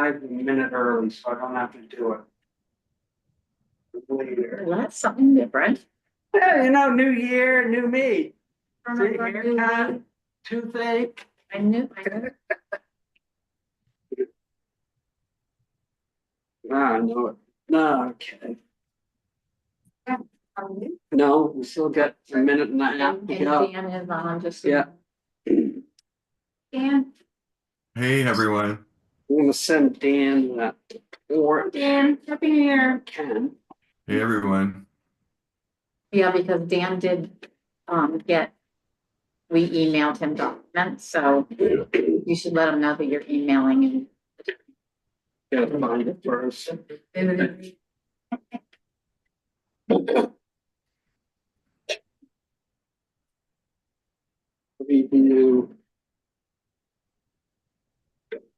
arrived a minute early, so I don't have to do it later. Well, that's something different. Yeah, you know, new year, new me. Remember new Haircut, me? toothache. I knew. Ah, no, no, okay. Are you? No, we still got a minute and a half And to go. Dan is on just. Yeah. Dan, Hey, everyone. I'm gonna send Dan that or Dan, happy new year. Ken. Hey, everyone. Yeah, because Dan did, we emailed him documents, so you should let him know that you're emailing and. Gotta find it first. Review.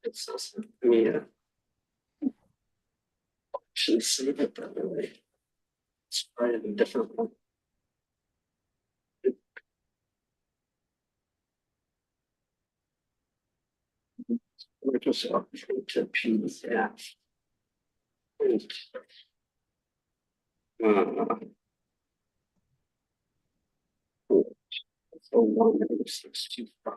It's also, yeah. Actually save it that way. Let's try it a different one. We're just up to PDF. So 165.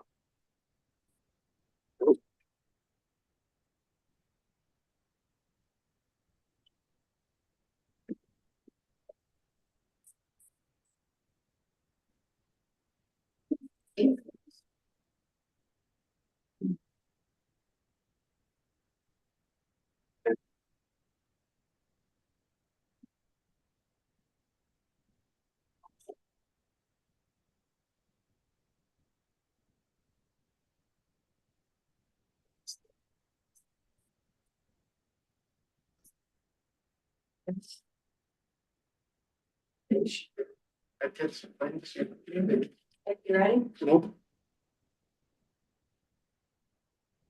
I guess. You ready? Nope.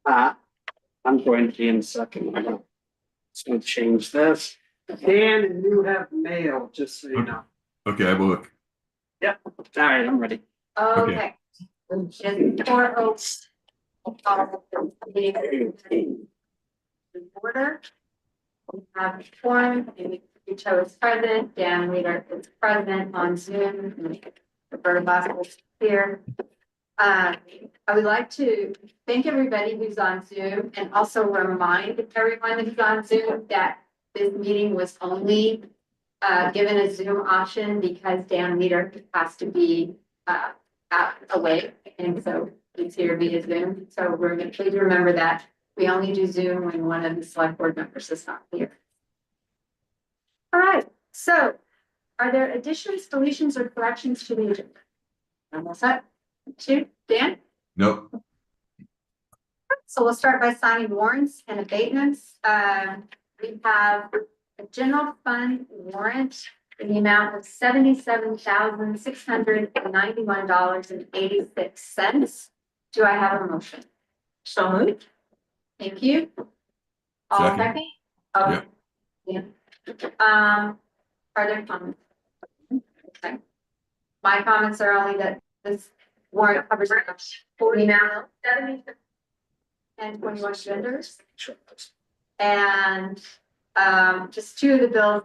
I'm going to be in a second. I'm just gonna change this. Dan, you have mail, just so you know. Okay, I will look. Yep. All right, I'm ready. Okay. Just four oaks. Order. We have form, and Joe is present, Dan Leader is present on Zoom, and Roberta Bosco is here. I would like to thank everybody who's on Zoom and also remind everyone who's on Zoom that this meeting was only given a Zoom option because Dan Leader has to be out away, and so he's here via Zoom. So we're going to please remember that we only do Zoom when one of the select board members is not here. All right, so are there additions, deletions, or corrections to the agenda? Almost set. Two, Dan? Nope. So we'll start by signing warrants and abatements. We have a general fund warrant in the amount of $77,691.86. Do I have a motion? So moved. Thank you. All Second. second? Oh, Yep. yeah. Are there comments? Okay. My comments are only that this warrant covers 40 now, 70 and 21 vendors. Sure. And just two of the bills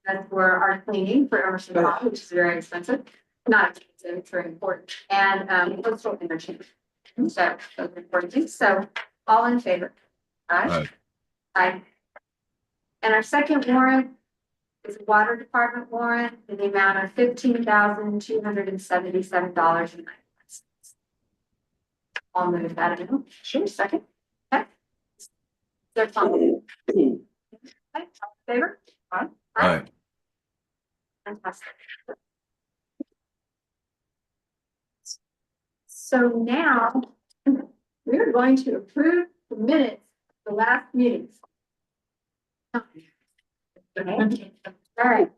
that were our cleaning for Emerson Hall, which is very expensive. Not expensive, it's very important. And postal interchange. So those are important things. So all in favor? Aye. Aye. And our second warrant is a water department warrant in the amount of $15,277.09. I'll move that in. Sure, second. Okay. There's some. Okay, favor? Aye. Aye. Fantastic. So now we're going to approve the minutes of the last meetings. Okay. All right.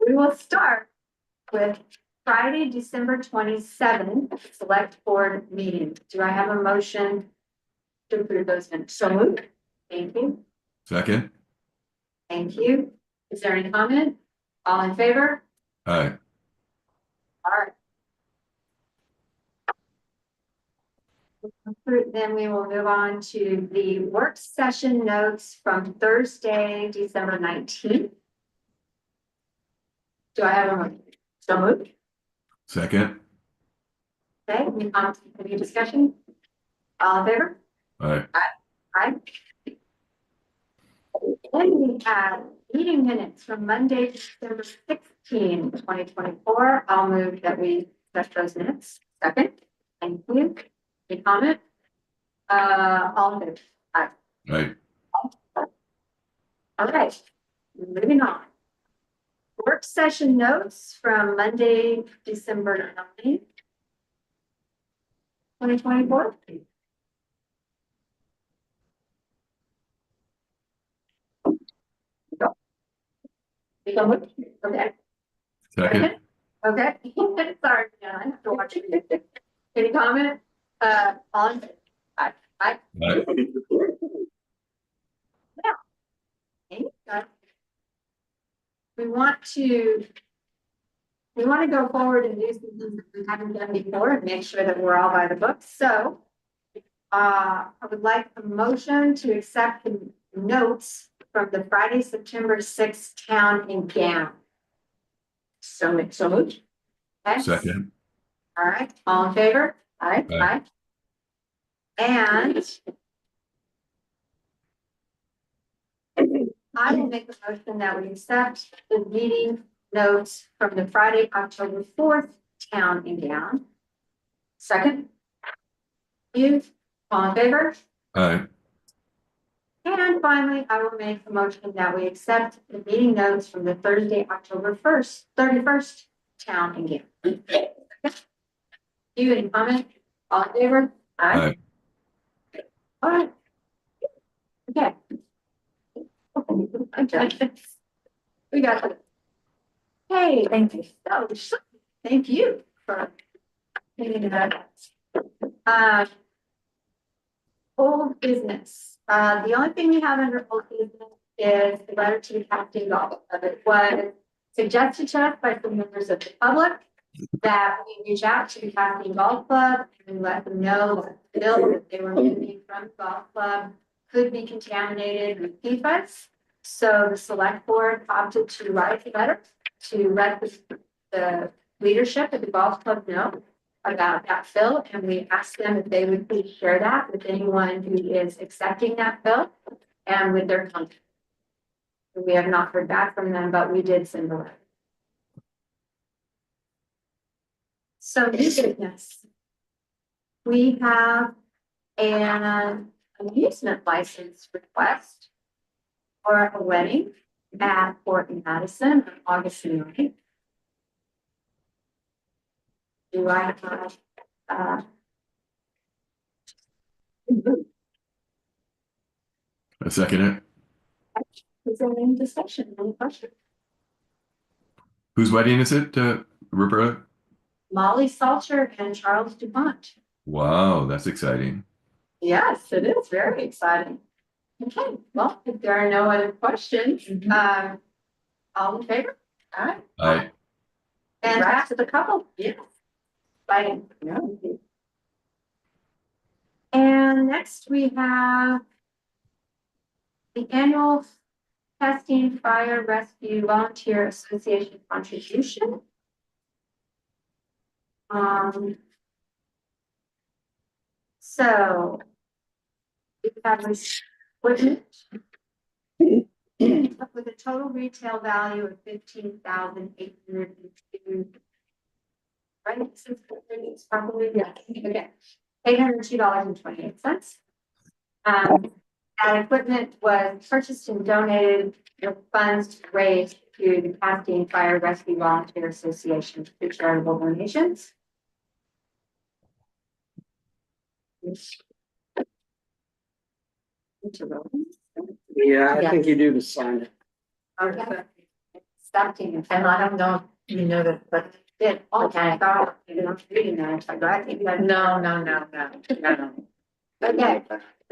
We will start with Friday, December 27th, select board meeting. Do I have a motion to approve those minutes? So moved. Thank you. Second. Thank you. Is there any comment? All in favor? Aye. All right. Then we will move on to the work session notes from Thursday, December 19th. Do I have a motion? So moved. Second. Okay, any discussion? All in favor? Aye. Aye. Then we have meeting minutes from Monday, December 16, 2024. I'll move that we accept those minutes. Second. Thank you. Any comment? All in favor? Aye. Aye. All right, moving on. Work session notes from Monday, December 9th, 2024. Okay. Second. Okay. Sorry, Jen, I have to watch it. Any comment? On. Aye. Aye. We want to go forward and do some things that we haven't done before and make sure that we're all by the book. So I would like a motion to accept the notes from the Friday, September 6th town in gown. So moved. Okay. Second. All right, all in favor? Aye. Aye. And I will make a motion that we accept the meeting notes from the Friday, October 4th town in gown. Second. You, all in favor? Aye. And finally, I will make a motion that we accept the meeting notes from the Thursday, October 31st town in gown. You, any comment? All in favor? Aye. All right. Okay. We got it. Hey, thank you. Thank you for taking that. Old business. The only thing we have under old business is the letter to the Castine Golf Club. It was suggested to us by some members of the public that we reach out to the Castine Golf Club and let them know that the bill that they were moving from the golf club could be contaminated with PFAS. So the select board opted to write a letter to let the leadership of the golf club know about that bill, and we asked them if they would please share that with anyone who is accepting that bill and with their contact. We have not heard back from them, but we did send a letter. So new business. We have an amusement license request for a wedding at Fort Madison on August 9th. Do I have, I second it. is there any discussion, any question? Whose wedding is it, Roberta? Molly Salter and Charles DuPont. Wow, that's exciting. Yes, it is very exciting. Okay, well, if there are no other questions, all in favor? Aye. Aye. And back to the couple. Yes. Bye. And next we have the annual Castine Fire Rescue Volunteer Association contribution. So we have this equipment with a total retail value of $15,802. Right, since it's probably, yeah, okay, $802.28. That equipment was purchased and donated with funds raised to the Castine Fire Rescue Volunteer Association through charitable donations. Yeah, I think you do to sign it. Okay. Starting, and I don't know, you know that, but it, okay, God, you're not reading that, I think that. No. Okay,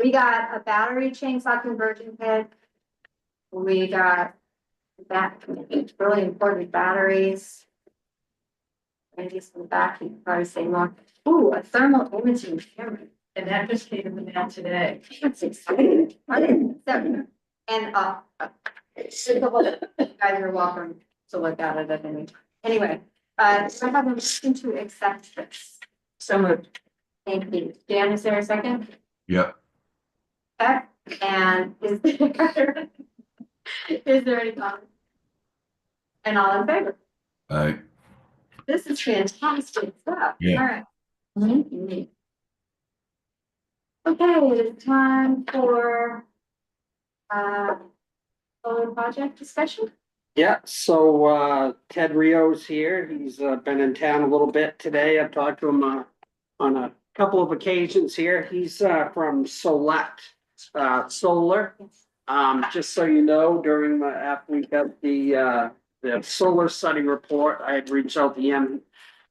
we got a battery chainsaw conversion kit. We got that, really important batteries. Maybe some back, you can probably say more. Ooh, a thermal imaging camera. And that just came in the mail today. That's exciting. So, and, you guys are welcome to look at it at any time. Anyway, so I have a motion to accept this. So moved. Thank you. Dan, is there a second? Yep. Okay, and is there, is there any comment? And all in favor? I This is fantastic stuff. Yeah. All right. Mhm. Okay, it's time for solar project discussion. Yeah, so Ted Rio's here. He's been in town a little bit today. I've talked to him on a couple of occasions here. He's from Select Solar. Just so you know, after we got the solar study report, I had reached out to him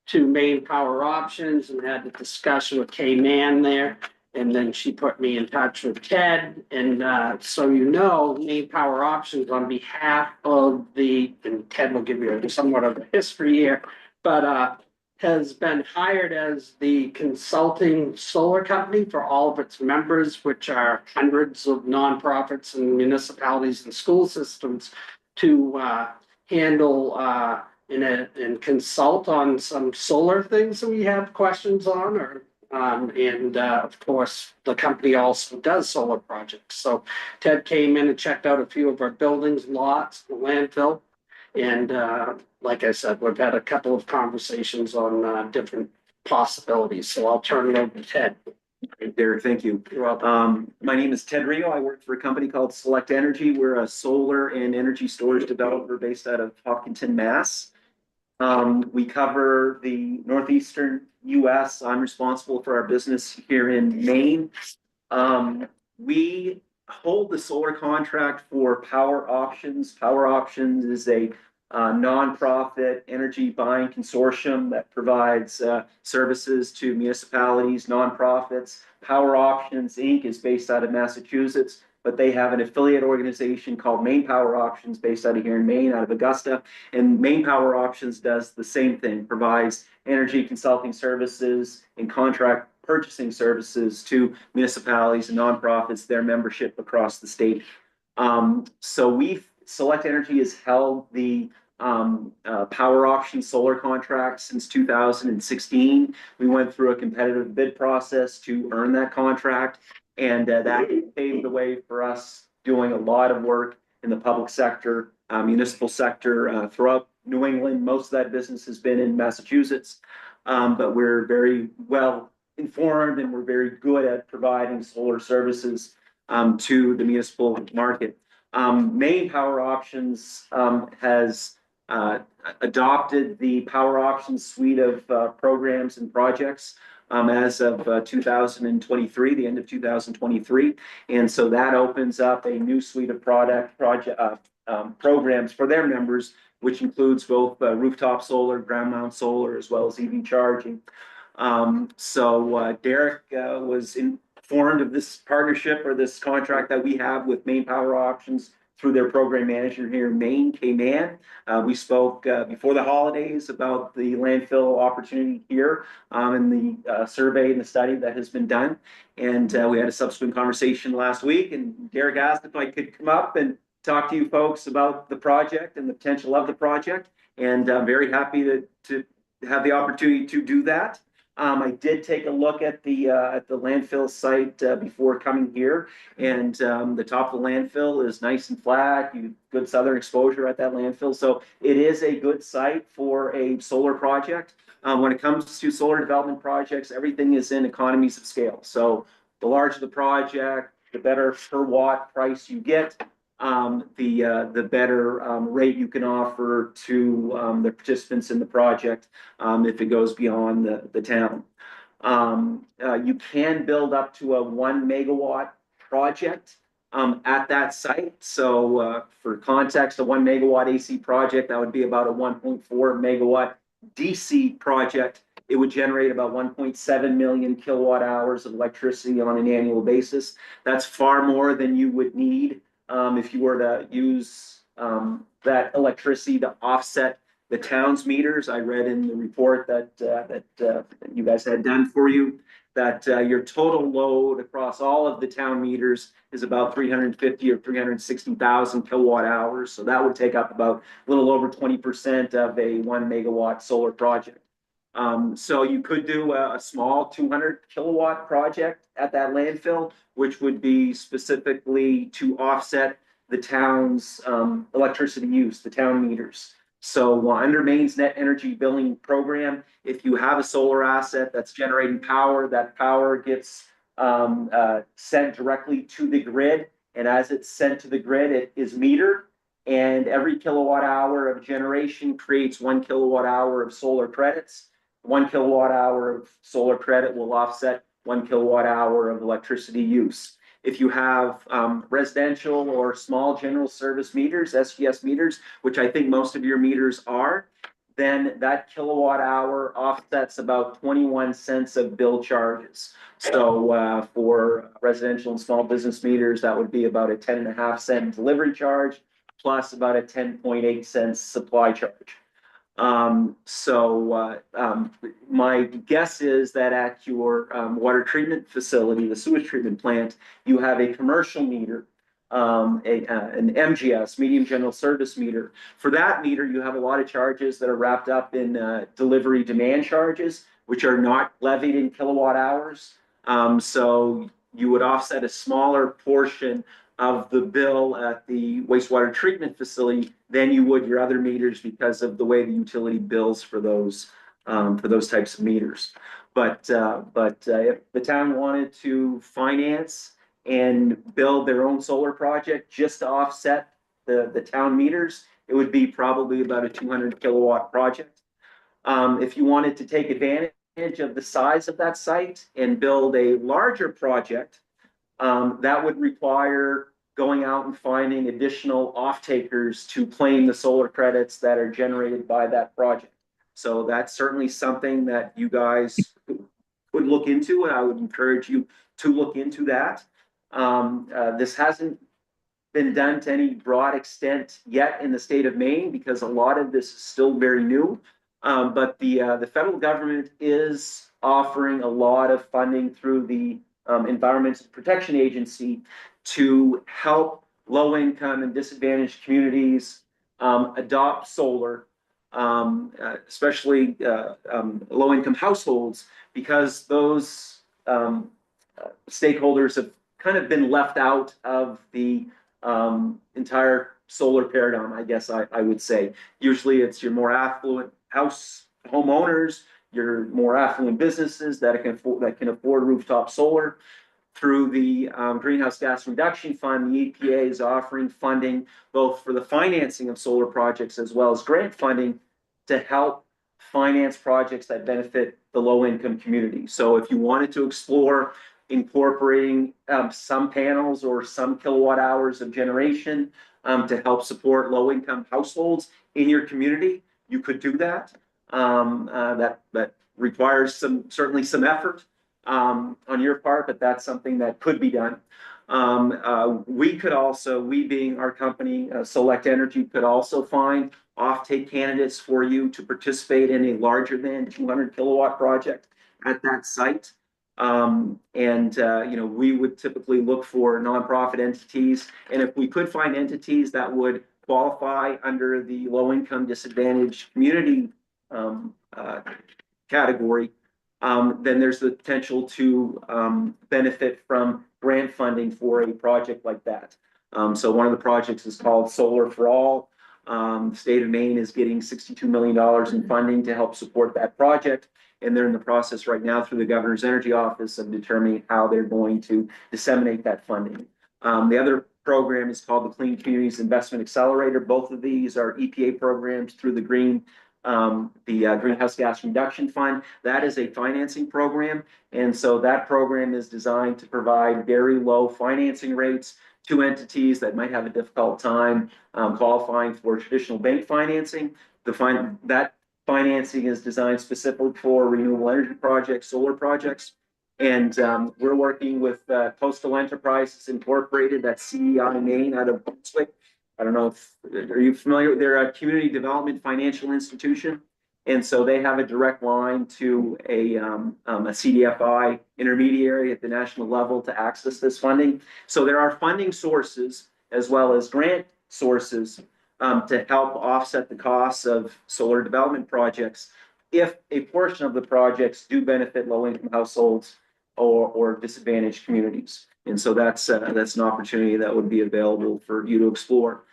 to Main Power Options and had a discussion with Kay Mann there. And then she put me in touch with Ted, and so you know, Main Power Options on behalf of and Ted will give you somewhat of a history here, but has been hired as the consulting solar company for all of its members, which are hundreds of nonprofits and municipalities and school systems, to handle and consult on some solar things that we have questions on, or of course, the company also does solar projects. So Ted came in and checked out a few of our buildings, lots, the landfill. And like I said, we've had a couple of conversations on different possibilities. So I'll turn it over to Ted. Derek, thank you. You're welcome. My name is Ted Rio. I work for a company called Select Energy. We're a solar and energy storage developer based out of Hopkinton, Mass. We cover the northeastern US. I'm responsible for our business here in Maine. We hold the solar contract for Power Options. Power Options is a nonprofit energy buying consortium that provides services to municipalities, nonprofits. Power Options Inc. is based out of Massachusetts, but they have an affiliate organization called Main Power Options based out of here in Maine, out of Augusta. And Main Power Options does the same thing, provides energy consulting services and contract purchasing services to municipalities and nonprofits, their membership across the state. Select Energy has held the Power Option solar contract since 2016. We went through a competitive bid process to earn that contract, and that paved the way for us doing a lot of work in the public sector, municipal sector throughout New England. Most of that business has been in Massachusetts, but we're very well informed and we're very good at providing solar services to the municipal market. Main Power Options has adopted the Power Options suite of programs and projects as of 2023, the end of 2023. And so that opens up a new suite of programs for their members, which includes both rooftop solar, ground mount solar, as well as EV charging. Derek was informed of this partnership or this contract that we have with Main Power Options through their program manager here in Maine, Kay Mann. We spoke before the holidays about the landfill opportunity here and the survey and the study that has been done. And we had a subsequent conversation last week, and Derek asked if I could come up and talk to you folks about the project and the potential of the project. And I'm very happy to have the opportunity to do that. I did take a look at the landfill site before coming here, and the top of the landfill is nice and flat. Good southern exposure at that landfill, so it is a good site for a solar project. When it comes to solar development projects, everything is in economies of scale. So the larger the project, the better per watt price you get. The better rate you can offer to the participants in the project if it goes beyond the town. You can build up to a 1 megawatt project at that site. So for context, a 1 megawatt AC project, that would be about a 1.4 megawatt DC project. It would generate about 1.7 million kilowatt hours of electricity on an annual basis. That's far more than you would need if you were to use that electricity to offset the town's meters. I read in the report that you guys had done for you, that your total load across all of the town meters is about 350 or 360,000 kilowatt hours. So that would take up about a little over 20% of a 1 megawatt solar project. So you could do a small 200 kilowatt project at that landfill, which would be specifically to offset the town's electricity use, the town meters. So under Maine's net energy billing program, if you have a solar asset that's generating power, that power gets sent directly to the grid. And as it's sent to the grid, it is metered. And every kilowatt hour of generation creates 1 kilowatt hour of solar credits. 1 kilowatt hour of solar credit will offset 1 kilowatt hour of electricity use. If you have residential or small general service meters, SGS meters, which I think most of your meters are, then that kilowatt hour offsets about 21 cents of bill charges. So for residential and small business meters, that would be about a 10.5 cent delivery charge, plus about a 10.8 cents supply charge. My guess is that at your water treatment facility, the sewage treatment plant, you have a commercial meter, an MGS, medium general service meter. For that meter, you have a lot of charges that are wrapped up in delivery demand charges, which are not levied in kilowatt hours. So you would offset a smaller portion of the bill at the wastewater treatment facility than you would your other meters because of the way the utility bills for those types of meters. But if the town wanted to finance and build their own solar project just to offset the town meters, it would be probably about a 200 kilowatt project. If you wanted to take advantage of the size of that site and build a larger project, that would require going out and finding additional off-takers to claim the solar credits that are generated by that project. So that's certainly something that you guys would look into, and I would encourage you to look into that. This hasn't been done to any broad extent yet in the state of Maine because a lot of this is still very new. But the federal government is offering a lot of funding through the Environmental Protection Agency to help low-income and disadvantaged communities adopt solar, especially low-income households, because those stakeholders have kind of been left out of the entire solar paradigm, I guess I would say. Usually it's your more affluent homeowners, your more affluent businesses that can afford rooftop solar. Through the Greenhouse Gas Reduction Fund, the EPA is offering funding both for the financing of solar projects as well as grant funding to help finance projects that benefit the low-income community. So if you wanted to explore incorporating some panels or some kilowatt hours of generation to help support low-income households in your community, you could do that. That requires certainly some effort on your part, but that's something that could be done. We could also, we being our company, Select Energy, could also find offtake candidates for you to participate in a larger than 200 kilowatt project at that site. We would typically look for nonprofit entities, and if we could find entities that would qualify under the low-income disadvantaged community category, then there's the potential to benefit from grant funding for a project like that. So one of the projects is called Solar for All. The state of Maine is getting $62 million in funding to help support that project. And they're in the process right now through the Governor's Energy Office of determining how they're going to disseminate that funding. The other program is called the Clean Communities Investment Accelerator. Both of these are EPA programs through the Greenhouse Gas Reduction Fund. That is a financing program. And so that program is designed to provide very low financing rates to entities that might have a difficult time qualifying for traditional bank financing. That financing is designed specifically for renewable energy projects, solar projects. And we're working with Coastal Enterprises Incorporated, that's CEI Maine out of Brunswick, I don't know if, are you familiar? They're a community development financial institution. And so they have a direct line to a CDFI intermediary at the national level to access this funding. So there are funding sources as well as grant sources to help offset the costs of solar development projects if a portion of the projects do benefit low-income households or disadvantaged communities. And so that's an opportunity that would be available for you to explore.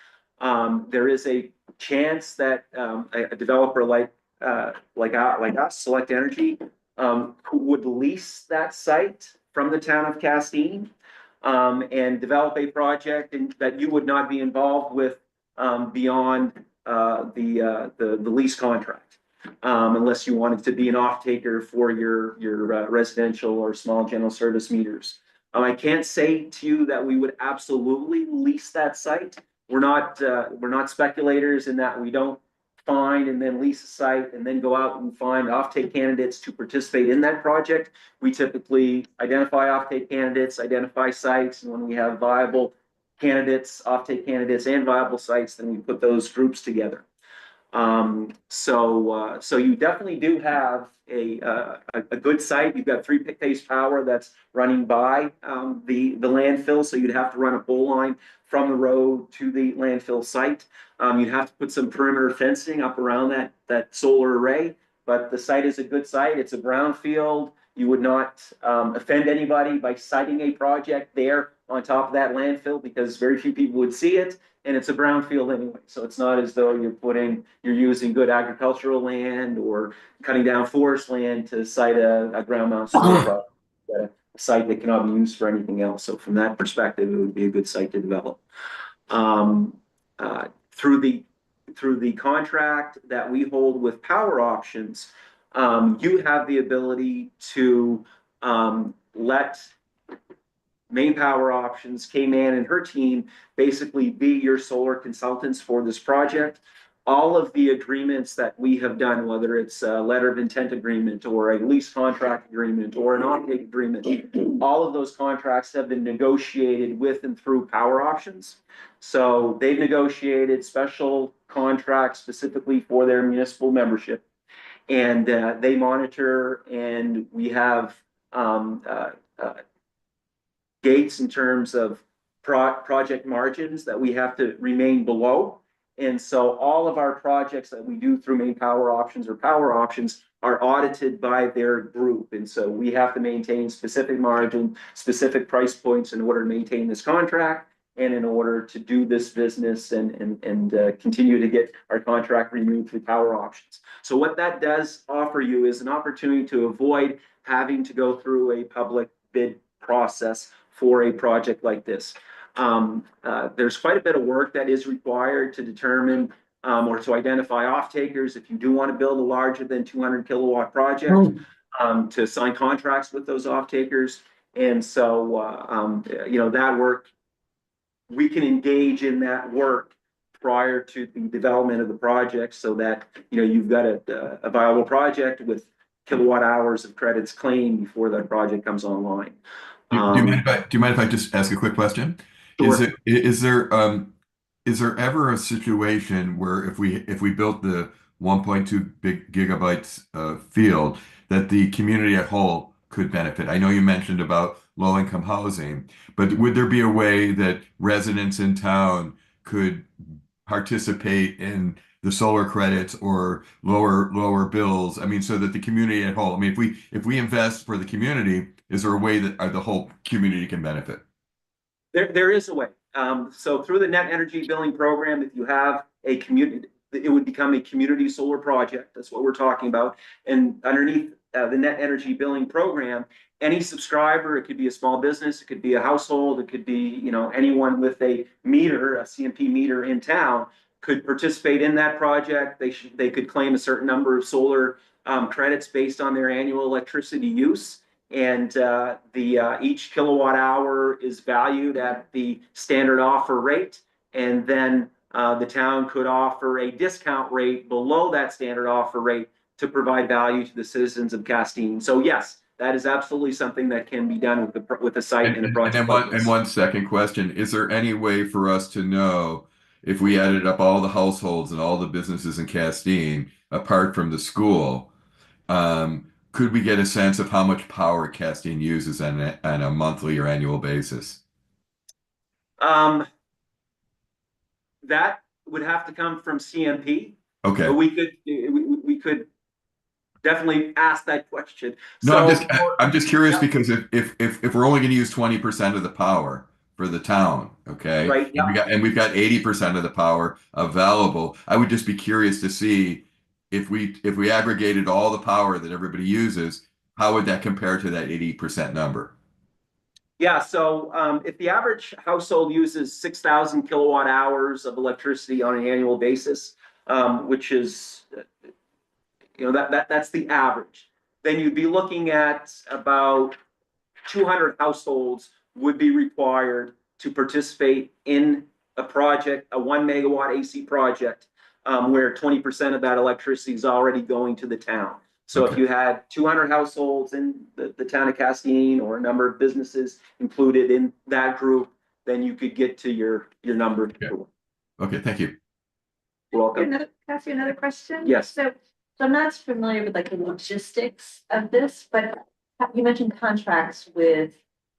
There is a chance that a developer like us, Select Energy, who would lease that site from the town of Castine and develop a project that you would not be involved with beyond the lease contract, unless you wanted to be an off-taker for your residential or small general service meters. I can't say to you that we would absolutely lease that site. We're not speculators in that we don't find and then lease a site and then go out and find offtake candidates to participate in that project. We typically identify offtake candidates, identify sites, and when we have viable candidates, offtake candidates and viable sites, then we put those groups together. So you definitely do have a good site. You've got three-phase power that's running by the landfill, so you'd have to run a pole line from the road to the landfill site. You'd have to put some perimeter fencing up around that solar array, but the site is a good site. It's a brownfield. You would not offend anybody by siting a project there on top of that landfill because very few people would see it. And it's a brownfield anyway, so it's not as though you're using good agricultural land or cutting down forest land to site a ground mount solar project, a site that cannot be used for anything else. So from that perspective, it would be a good site to develop. Through the contract that we hold with Power Options, you have the ability to let Main Power Options, K-Man and her team basically be your solar consultants for this project. All of the agreements that we have done, whether it's a letter of intent agreement or a lease contract agreement or an offtake agreement, all of those contracts have been negotiated with and through Power Options. So they've negotiated special contracts specifically for their municipal membership. And they monitor, and we have gates in terms of project margins that we have to remain below. And so all of our projects that we do through Main Power Options or Power Options are audited by their group. And so we have to maintain specific margin, specific price points in order to maintain this contract and in order to do this business and continue to get our contract renewed through Power Options. So what that does offer you is an opportunity to avoid having to go through a public bid process for a project like this. There's quite a bit of work that is required to determine or to identify off-takers if you do want to build a larger than 200 kilowatt project, to sign contracts with those off-takers. And so, that work, we can engage in that work prior to the development of the project so that, you've got a viable project with kilowatt hours of credits claimed before that project comes online. Do you mind if I just ask a quick question? Sure. Is there ever a situation where if we built the 1.2 big gigabytes field that the community at whole could benefit? I know you mentioned about low-income housing, but would there be a way that residents in town could participate in the solar credits or lower bills? I mean, so that the community at whole. I mean, if we invest for the community, is there a way that the whole community can benefit? There is a way. So through the net energy billing program, if you have a community, it would become a community solar project. That's what we're talking about. And underneath the net energy billing program, any subscriber, it could be a small business, it could be a household, it could be, anyone with a meter, a CMP meter in town, could participate in that project. They could claim a certain number of solar credits based on their annual electricity use. And each kilowatt hour is valued at the standard offer rate. And then the town could offer a discount rate below that standard offer rate to provide value to the citizens of Castine. So yes, that is absolutely something that can be done with the site and a project. And one second question: is there any way for us to know if we added up all the households and all the businesses in Castine, apart from the school, could we get a sense of how much power Castine uses on a monthly or annual basis? Um, that would have to come from CMP, but Okay. we could definitely ask that question. No, So, I'm just curious yeah, because if we're only going to use 20% of the power for the town, okay, right, and yeah. we've got 80% of the power available, I would just be curious to see if we aggregated all the power that everybody uses, how would that compare to that 80% number? Yeah, so if the average household uses 6,000 kilowatt hours of electricity on an annual basis, which is, that's the average, then you'd be looking at about 200 households would be required to participate in a project, a 1 megawatt AC project, where 20% of that electricity is already going to the town. So if Okay. you had 200 households in the town of Castine or a number of businesses included in that group, then you could get to your number. Yeah. Okay, thank you. You're welcome. Can I ask you another question? Yes. So I'm not as familiar with like the logistics of this, but you mentioned contracts with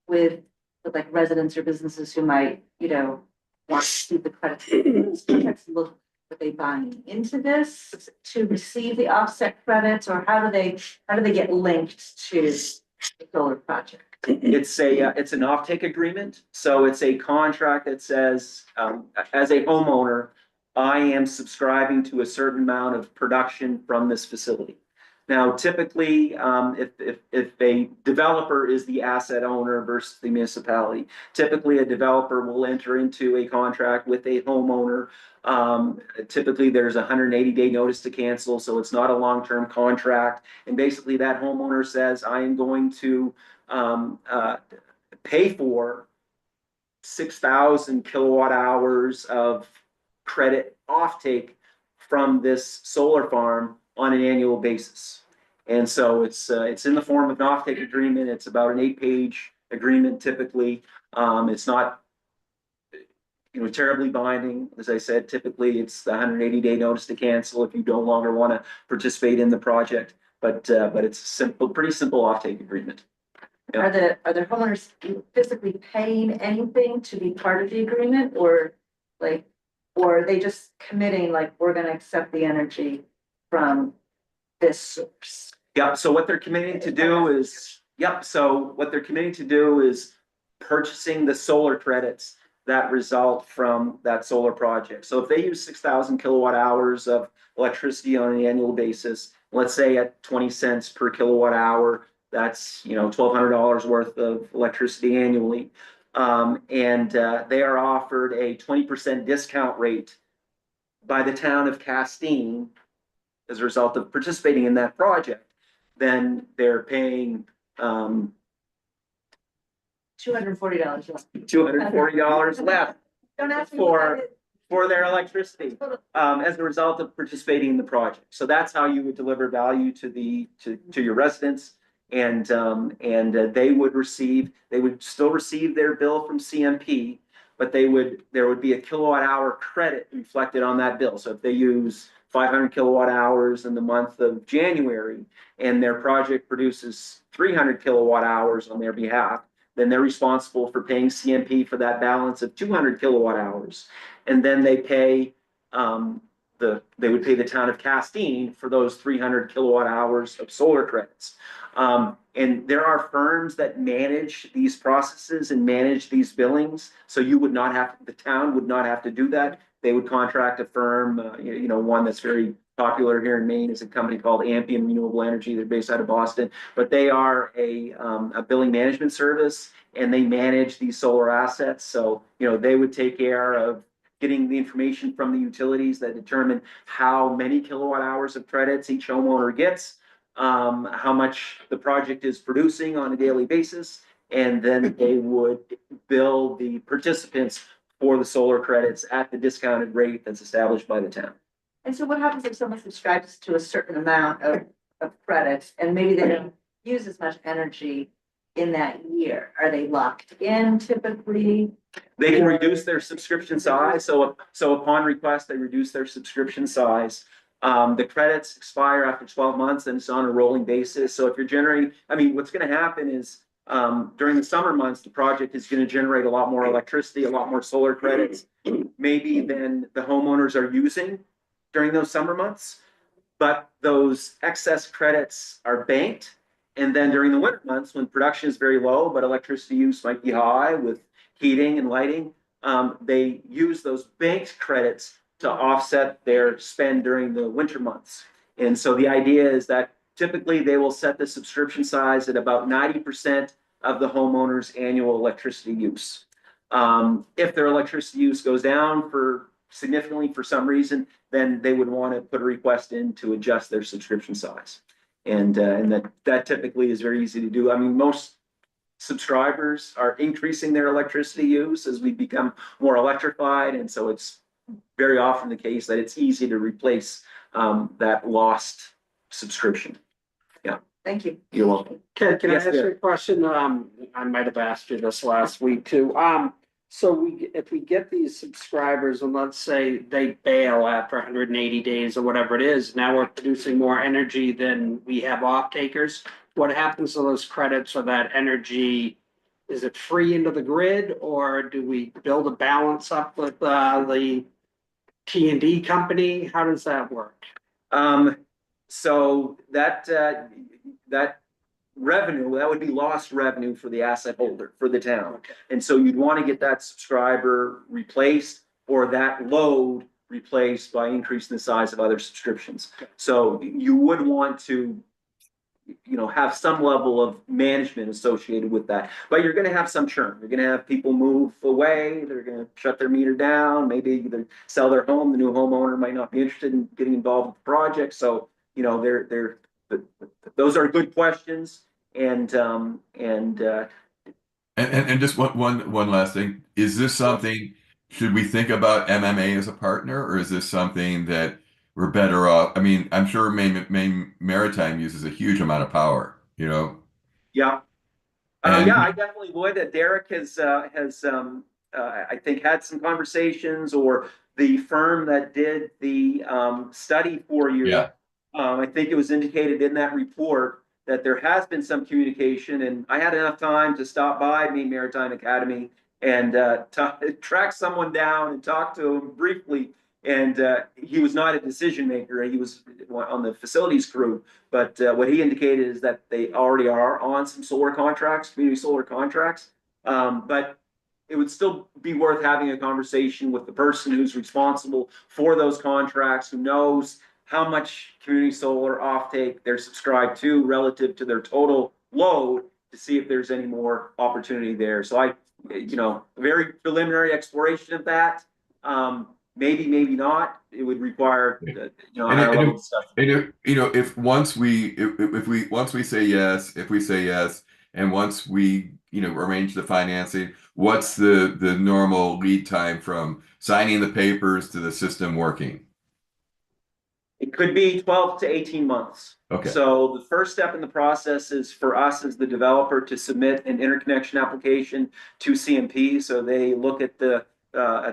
like residents or businesses who might, want to see the credit. These contracts look, are they buying into this to receive the offset credits, or how do they get linked to the solar project? It's an offtake agreement. So it's a contract that says, as a homeowner, I am subscribing to a certain amount of production from this facility. Now, typically, if a developer is the asset owner versus the municipality, typically a developer will enter into a contract with a homeowner. Typically, there's a 180-day notice to cancel, so it's not a long-term contract. And basically, that homeowner says, I am going to pay for 6,000 kilowatt hours of credit offtake from this solar farm on an annual basis. And so it's in the form of an offtake agreement. It's about an 8-page agreement typically. It's not terribly binding. As I said, typically it's the 180-day notice to cancel if you no longer want to participate in the project. But it's simple, pretty simple offtake agreement. Yeah. Are the homeowners physically paying anything to be part of the agreement, or are they just committing like we're going to accept the energy from this source? Yeah. So what they're committing to do is, So what they're committing to do is purchasing the solar credits that result from that solar project. So if they use 6,000 kilowatt hours of electricity on an annual basis, let's say at 20 cents per kilowatt hour, that's $1,200 worth of electricity annually, and they are offered a 20% discount rate by the town of Castine as a result of participating in that project. Then they're paying $240 less. $240 less Don't ask me for their electricity as a result of participating in the project. So that's how you would deliver value to your residents, and they would still receive their bill from CMP, but there would be a kilowatt hour credit reflected on that bill. So if they use 500 kilowatt hours in the month of January and their project produces 300 kilowatt hours on their behalf, then they're responsible for paying CMP for that balance of 200 kilowatt hours. And then they pay they would pay the town of Castine for those 300 kilowatt hours of solar credits. And there are firms that manage these processes and manage these billings. So the town would not have to do that. They would contract a firm, one that's very popular here in Maine is a company called Ampion Renewable Energy. They're based out of Boston, but they are a billing management service, and they manage these solar assets. So, they would take care of getting the information from the utilities that determine how many kilowatt hours of credits each homeowner gets, how much the project is producing on a daily basis, and then they would bill the participants for the solar credits at the discounted rate that's established by the town. And so what happens if someone subscribes to a certain amount of credits and maybe they don't use as much energy in that year? Are they locked in typically? They can reduce their subscription size, so upon request, they reduce their subscription size. The credits expire after 12 months and it's on a rolling basis. So if you're generating, I mean, what's gonna happen is, during the summer months, the project is gonna generate a lot more electricity, a lot more solar credits, maybe than the homeowners are using during those summer months. But those excess credits are banked. And then during the winter months, when production is very low, but electricity use might be high with heating and lighting, they use those banked credits to offset their spend during the winter months. And so the idea is that typically they will set the subscription size at about 90% of the homeowner's annual electricity use. If their electricity use goes down significantly for some reason, then they would want to put a request in to adjust their subscription size. And that typically is very easy to do. I mean, most subscribers are increasing their electricity use as we become more electrified. And so it's very often the case that it's easy to replace that lost subscription. Thank you. You're welcome. Can I Yes, ask you sir. a question? I might have asked you this last week too. So if we get these subscribers and let's say they bail after 180 days or whatever it is, now we're producing more energy than we have off takers. What happens to those credits or that energy? Is it free into the grid or do we build a balance up with the T&D company? How does that work? So that revenue, that would be lost revenue for the asset holder, for the town. Okay. And so you'd want to get that subscriber replaced or that load replaced by increasing the size of other subscriptions. Okay. So you would want to, have some level of management associated with that, but you're going to have some churn. You're going to have people move away. They're going to shut their meter down, maybe either sell their home. The new homeowner might not be interested in getting involved with the project. So, those are good questions. And just one last thing. Is this something, should we think about MMA as a partner, or is this something that we're better off? I mean, I'm sure Maine Maritime uses a huge amount of power, Yeah. And Yeah, I definitely would. Derek has I think had some conversations, or the firm that did the study for you. yeah, I think it was indicated in that report that there has been some communication, and I had enough time to stop by Maine Maritime Academy and track someone down and talk to him briefly. And he was not a decision maker. He was on the facilities crew. But what he indicated is that they already are on some solar contracts, community solar contracts. But it would still be worth having a conversation with the person who's responsible for those contracts, who knows how much community solar offtake they're subscribed to relative to their total load, to see if there's any more opportunity there. So very preliminary exploration of that. Maybe not. It would require, a higher level discussion. and if once we say yes, and once we arrange the financing, what's the normal lead time from signing the papers to the system working? It could be 12 to 18 months. Okay. So the first step in the process is for us as the developer to submit an interconnection application to CMP. So they look at the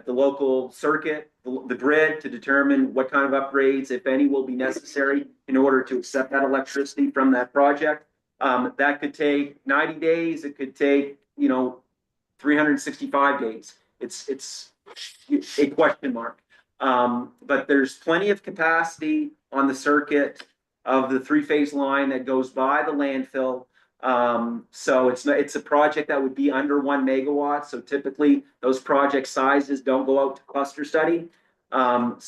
local circuit, the grid, to determine what kind of upgrades, if any, will be necessary in order to accept that electricity from that project. That could take 90 days. It could take 365 days. It's a question mark. But there's plenty of capacity on the circuit of the three-phase line that goes by the landfill. So it's a project that would be under 1 megawatt. So typically those project sizes don't go out to cluster study. I'd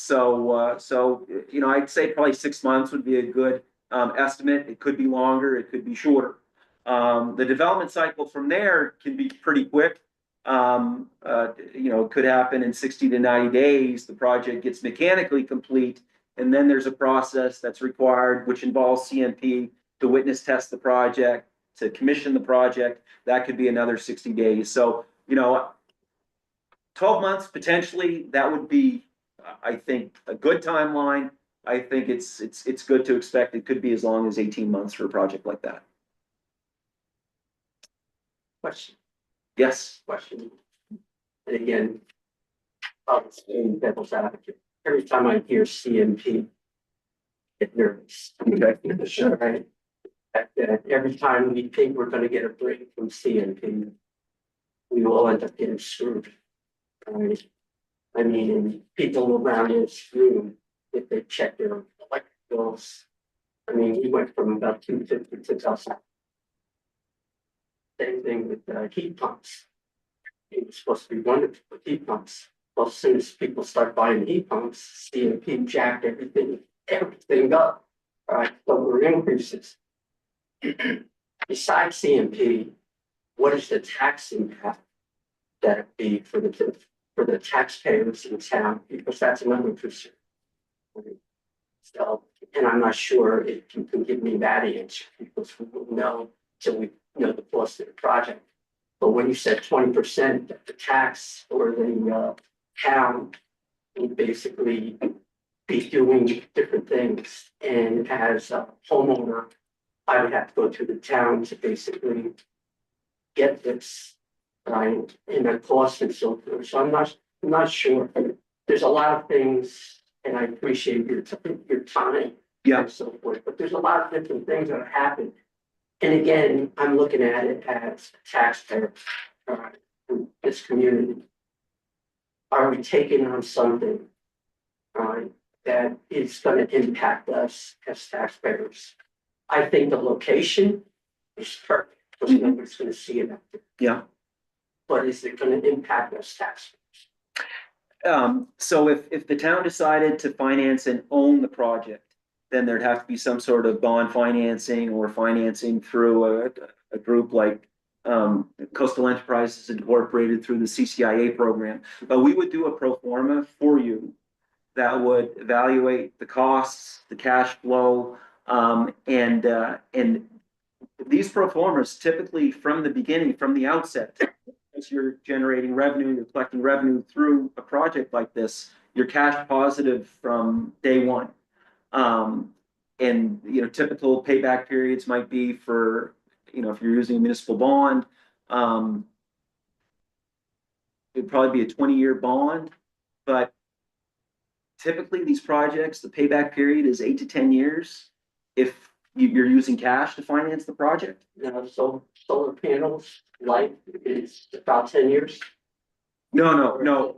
say probably 6 months would be a good estimate. It could be longer, it could be shorter. The development cycle from there can be pretty quick. It could happen in 60 to 90 days. The project gets mechanically complete, and then there's a process that's required, which involves CMP to witness test the project, to commission the project. That could be another 60 days. So, 12 months potentially, that would be, I think, a good timeline. I think it's good to expect it could be as long as 18 months for a project like that. Question, Yes. question. And again, obviously, devil's advocate, every time I hear CMP, get nervous. Okay. Sure, right? That every time we think we're gonna get a break from CMP, we will end up getting screwed. Right? I mean, and people around this room, if they check their electric bills, I mean, we went from about 250 to 6,000. Same thing with heat pumps. It was supposed to be wonderful with heat pumps. Well, as soon as people start buying heat pumps, CMP jacked everything up. Right, so there were increases. Besides CMP, what is the tax impact that it be for the taxpayers in town? Because that's another concern. So, and I'm not sure if you can give me that answer, because we won't know till we know the cost of the project. But when you said 20% of the tax or the town would basically be doing different things, and as a homeowner, I would have to go to the town to basically get this, right, and the cost and so forth. So I'm not sure. There's a lot of things, and I appreciate your time. Yeah. And so forth, but there's a lot of different things that have happened. And again, I'm looking at it as a taxpayer, in this community. Are we taking on something, that is gonna impact us as taxpayers? I think the location is perfect, because nobody's gonna see it. Yeah. But is it gonna impact us taxpayers? So if the town decided to finance and own the project, then there'd have to be some sort of bond financing or financing through a group like Coastal Enterprises Incorporated through the CCIA program. But we would do a pro forma for you that would evaluate the costs, the cash flow, and these pro formas typically from the beginning, from the outset, as you're generating revenue, you're collecting revenue through a project like this, you're cash positive from day one. And typical payback periods might be for, if you're using a municipal bond, it'd probably be a 20-year bond, but typically these projects, the payback period is 8 to 10 years if you're using cash to finance the project. So solar panels, life is about 10 years. No.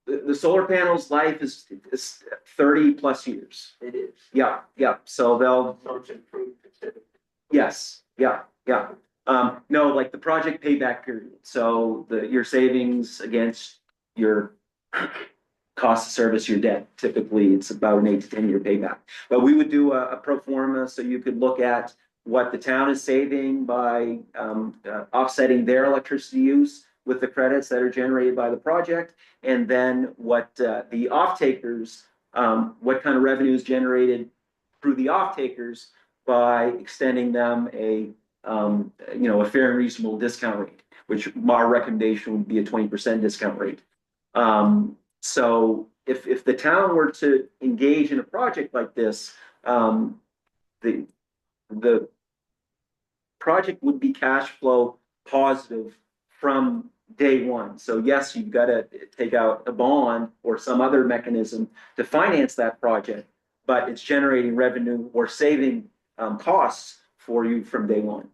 The solar panels' life is 30 plus years. It is. Yeah. So they'll, So it's improved considerably. yes, yeah. No, like the project payback period. So your savings against your cost to service your debt, typically it's about an 8 to 10 year payback. But we would do a pro forma so you could look at what the town is saving by offsetting their electricity use with the credits that are generated by the project, and then what the off-takers, what kind of revenue is generated through the off-takers by extending them a fair and reasonable discount rate, which our recommendation would be a 20% discount rate. So if the town were to engage in a project like this, the project would be cash flow positive from day one. So yes, you've got to take out a bond or some other mechanism to finance that project, but it's generating revenue or saving costs for you from day one.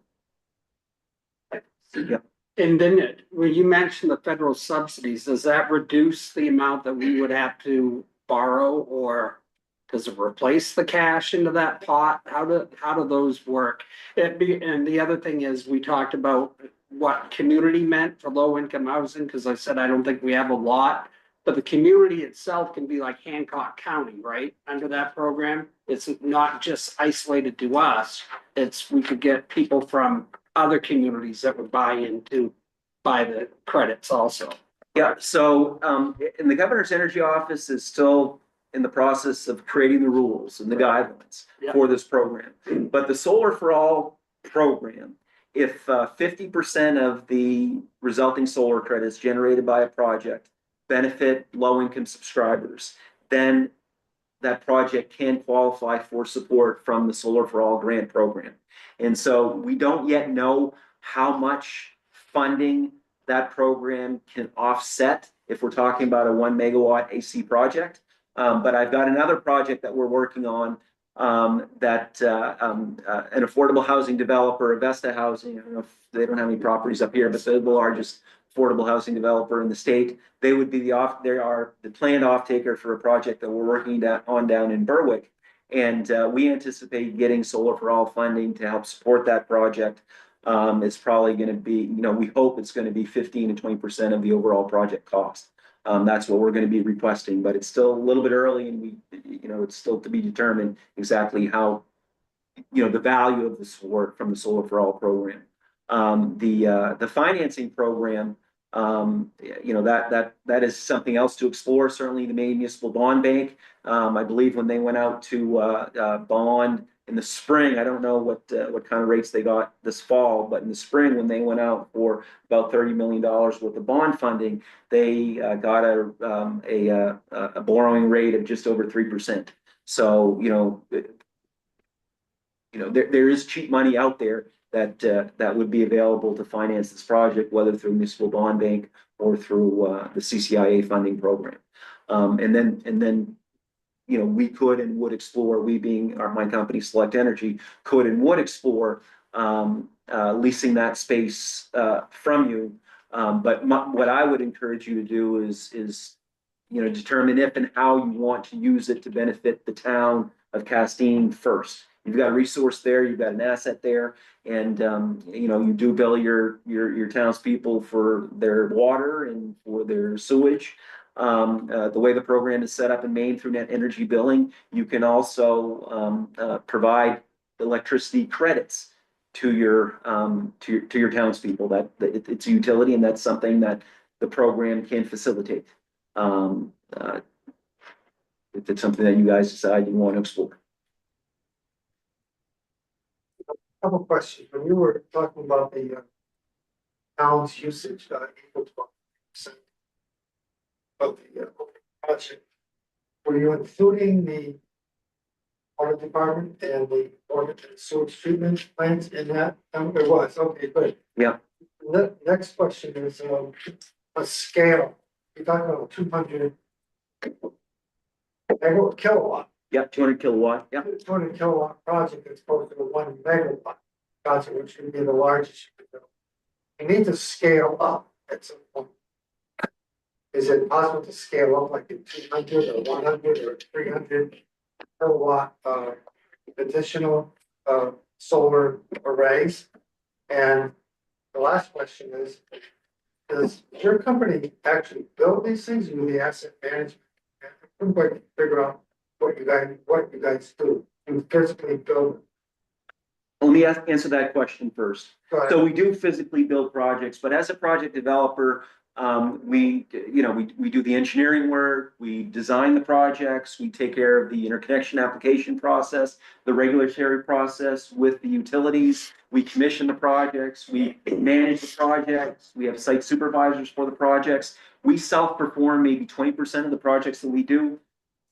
Yeah. And then when you mentioned the federal subsidies, does that reduce the amount that we would have to borrow, or does it replace the cash into that pot? How do those work? And the other thing is, we talked about what community meant for low income housing, because I said I don't think we have a lot, but the community itself can be like Hancock County, right? Under that program, it's not just isolated to us. We could get people from other communities that would buy the credits also. Yeah, so and the governor's energy office is still in the process of creating the rules and the guidelines for this program. But the Solar for All program, if 50% of the resulting solar credits generated by a project benefit low-income subscribers, then that project can qualify for support from the Solar for All grant program. And so we don't yet know how much funding that program can offset if we're talking about a 1 megawatt AC project. But I've got another project that we're working on that an affordable housing developer, Avesta Housing, I don't know if they don't have any properties up here, but they're the largest affordable housing developer in the state. They would be they are the planned off taker for a project that we're working down in Berwick. And we anticipate getting Solar for All funding to help support that project. It's probably going to be, we hope it's going to be 15 to 20% of the overall project cost. That's what we're going to be requesting, but it's still a little bit early, and it's still to be determined exactly how, the value of the support from the Solar for All program. The financing program, that is something else to explore. Certainly, the Maine Municipal Bond Bank. I believe when they went out to bond in the spring, I don't know what kind of rates they got this fall, but in the spring when they went out for about $30 million worth of bond funding, they got a borrowing rate of just over 3%. So there is cheap money out there that would be available to finance this project, whether through municipal bond bank or through the CCIA funding program. And then we could and would explore, we being my company, Select Energy, could and would explore leasing that space from you. But what I would encourage you to do is determine if and how you want to use it to benefit the town of Castine first. You've got a resource there, you've got an asset there, and you do bill your townspeople for their water and for their sewage. The way the program is set up in Maine through net energy billing, you can also provide electricity credits to your townspeople. That it's a utility, and that's something that the program can facilitate. If it's something that you guys decide you want to explore. Couple of questions. When you were talking about the town's usage, equal to 1% of the project, were you including the water department and the water and sewage treatment plants in that? It was, okay, good. Yeah. The next question is a scale. You're talking about 200 kilowatt. Yep, 200 kilowatt. Yep. 200 kilowatt project as opposed to the 1 megawatt project, which would be the largest you could build. You need to scale up at some point. Is it possible to scale up like in 200 or 100 or 300 kilowatt additional solar arrays? And the last question is, does your company actually build these things or do the asset management? I couldn't quite figure out what you guys do. You physically build. Let me answer that question first. So we do physically build projects, but as a project developer, we do the engineering work, we design the projects, we take care of the interconnection application process, the regulatory process with the utilities, we commission the projects, we manage the projects, we have site supervisors for the projects. We self-perform maybe 20% of the projects that we do.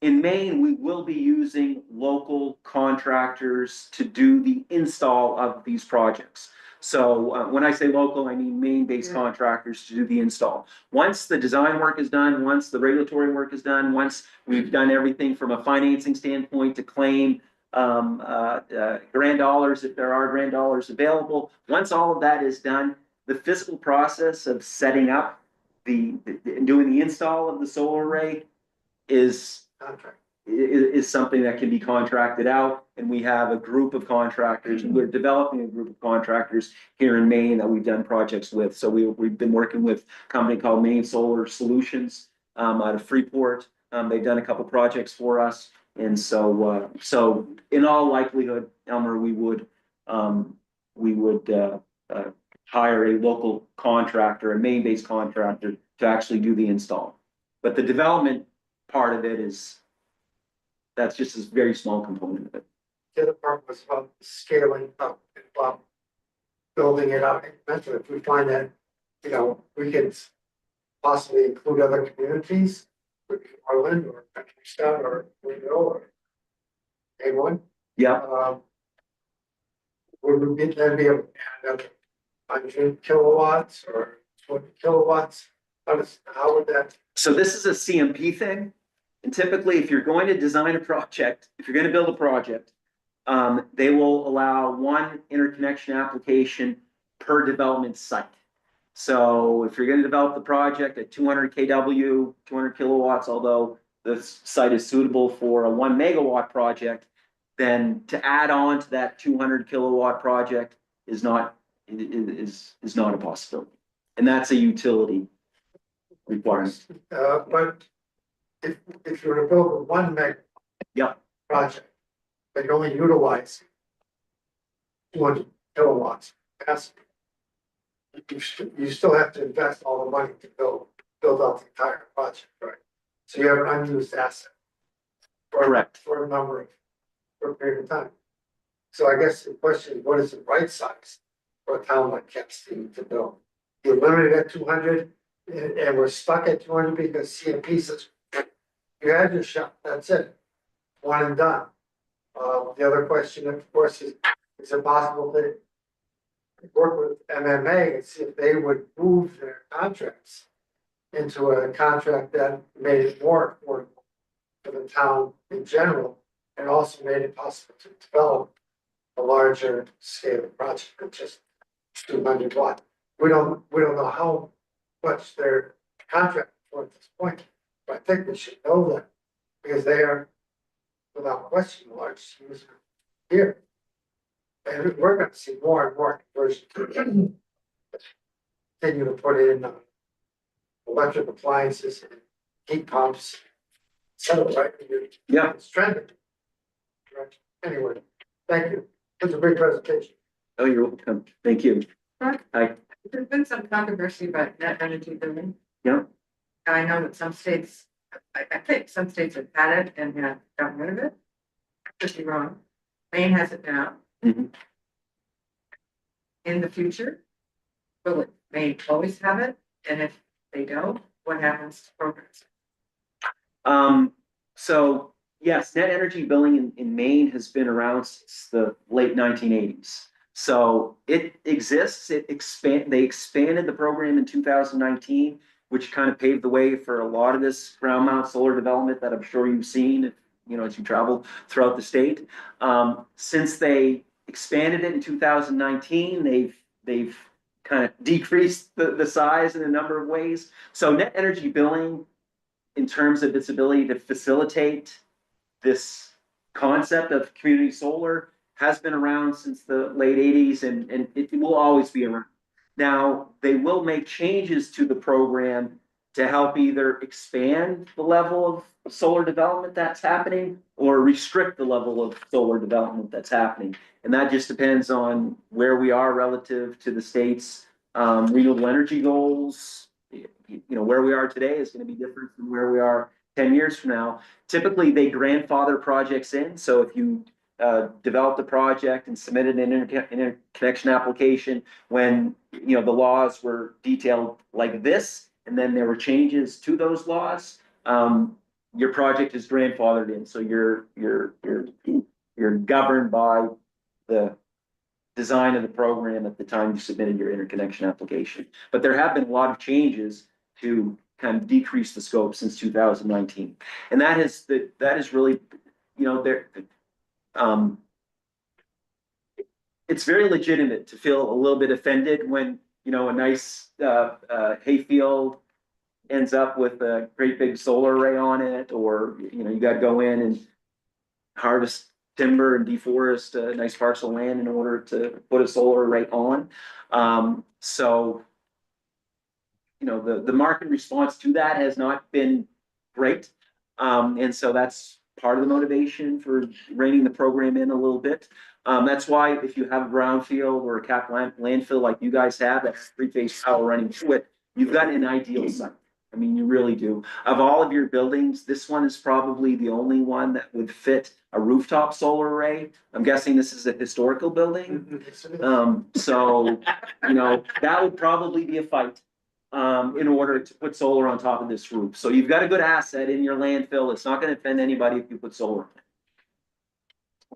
In Maine, we will be using local contractors to do the install of these projects. So when I say local, I mean Maine-based contractors to do the install. Once the design work is done, once the regulatory work is done, once we've done everything from a financing standpoint to claim grant dollars, if there are grant dollars available, once all of that is done, the physical process of setting up doing the install of the solar array is something that can be contracted out, and we have a group of contractors, and we're developing a group of contractors here in Maine that we've done projects with. So we've been working with a company called Maine Solar Solutions out of Freeport. They've done a couple projects for us, and so in all likelihood, Elmer, we would hire a local contractor, a Maine-based contractor, to actually do the install. But the development part of it that's just a very small component of it. The other part was about scaling up and building it out. If we find that, we can possibly include other communities, Orland or Countryside or or A1. Yeah. Would we then be able to add 100 kilowatts or 20 kilowatts? How would that, So this is a CMP thing. And typically, if you're going to design a project, if you're going to build a project, they will allow one interconnection application per development site. So if you're going to develop the project at 200 kW, 200 kilowatts, although the site is suitable for a 1 megawatt project, then to add on to that 200 kilowatt project is not a possibility. And that's a utility requirement. but if you were to build a 1 meg Yeah. project, but you only utilize 200 kilowatts capacity, you still have to invest all the money to build out the entire project, right? So you have an unused asset. Correct. For a period of time. So I guess the question is, what is the right size for a town like Castine to build? You're limited at 200 and we're stuck at 200 because CMP says you had your shot, that's it, one and done. The other question, of course, is it possible to work with MMA and see if they would move their contracts into a contract that made it more affordable for the town in general, and also made it possible to develop a larger scale project than just 200 watt. We don't know how much their contract for at this point, but I think we should know that because they are, without question, the largest user here. And we're gonna see more and more conversion. Continue to put in electric appliances and heat pumps. So, right? Yeah. It's trending. Right. Anyway, thank you. It was a great presentation. Oh, you're welcome. Thank you. Hi. There's been some controversy about net energy billing. Yeah. I know that some states, I think some states have had it and have gotten rid of it. Could be wrong. Maine has it now. Mhm. In the future, will it, Maine always have it? And if they don't, what happens to programs? So yes, net energy billing in Maine has been around since the late 1980s. So it exists, they expanded the program in 2019, which kind of paved the way for a lot of this ground mount solar development that I'm sure you've seen, as you travel throughout the state. Since they expanded it in 2019, they've kind of decreased the size in a number of ways. So net energy billing, in terms of its ability to facilitate this concept of community solar, has been around since the late 80s and it will always be around. Now, they will make changes to the program to help either expand the level of solar development that's happening or restrict the level of solar development that's happening. And that just depends on where we are relative to the state's renewable energy goals. Where we are today is going to be different from where we are 10 years from now. Typically, they grandfather projects in. So if you developed a project and submitted an interconnection application when the laws were detailed like this, and then there were changes to those laws, your project is grandfathered in. So you're governed by the design of the program at the time you submitted your interconnection application. But there have been a lot of changes to kind of decrease the scope since 2019. And that is really, it's very legitimate to feel a little bit offended when, a nice hayfield ends up with a great big solar array on it, or, you got to go in and harvest timber and deforest a nice parcel of land in order to put a solar array on. So, the market response to that has not been great. And so that's part of the motivation for reining the program in a little bit. That's why if you have a brownfield or a cap landfill like you guys have, that's three-phase power running through it, you've got an ideal site. I mean, you really do. Of all of your buildings, this one is probably the only one that would fit a rooftop solar array. I'm guessing this is a historical building. So, that would probably be a fight in order to put solar on top of this roof. So you've got a good asset in your landfill. It's not going to offend anybody if you put solar on it.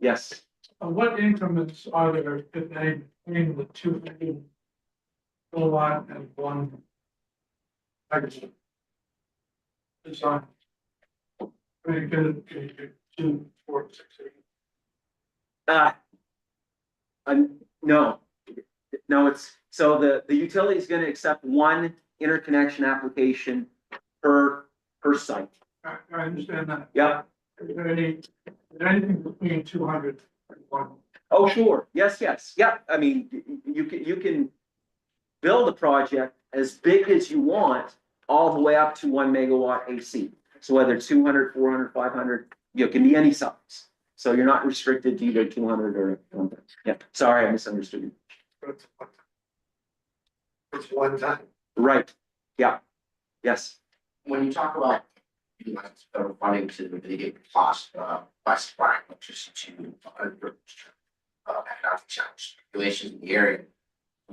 Yes. What increments are there, if any, between the 200 kilowatt and one megawatt. It's on. Very good, 2, 4, 6, 8. No. No, so the utility is gonna accept one interconnection application per site. I understand that. Yeah. Is there anything between 200 and 1? Oh, sure. Yes, yeah. I mean, you can build a project as big as you want, all the way up to 1 megawatt AC. So whether it's 200, 400, 500, it can be any size. So you're not restricted to either 200 or, yeah, sorry, I misunderstood you. It's one time. Right, yeah, yes. When you talk about utilizing federal funding to mitigate the cost by supplying electricity to underprivileged economic challenged populations in the area,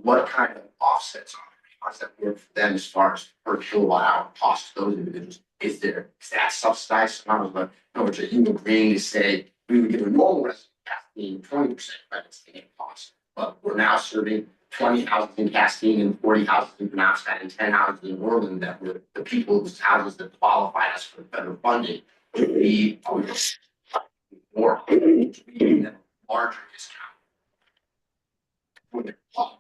what kind of offsets are there? How does that work for them as far as per kilowatt hour cost to those individuals? Is that subsidized? I was like, no, are you agreeing to say we would give a normal resident Castine 20% credits to get cost, but we're now serving 20 houses in Castine and 40 houses in Penobscot and 10 houses in Orland that were the people's houses that qualified us for federal funding to be more to be in a larger discount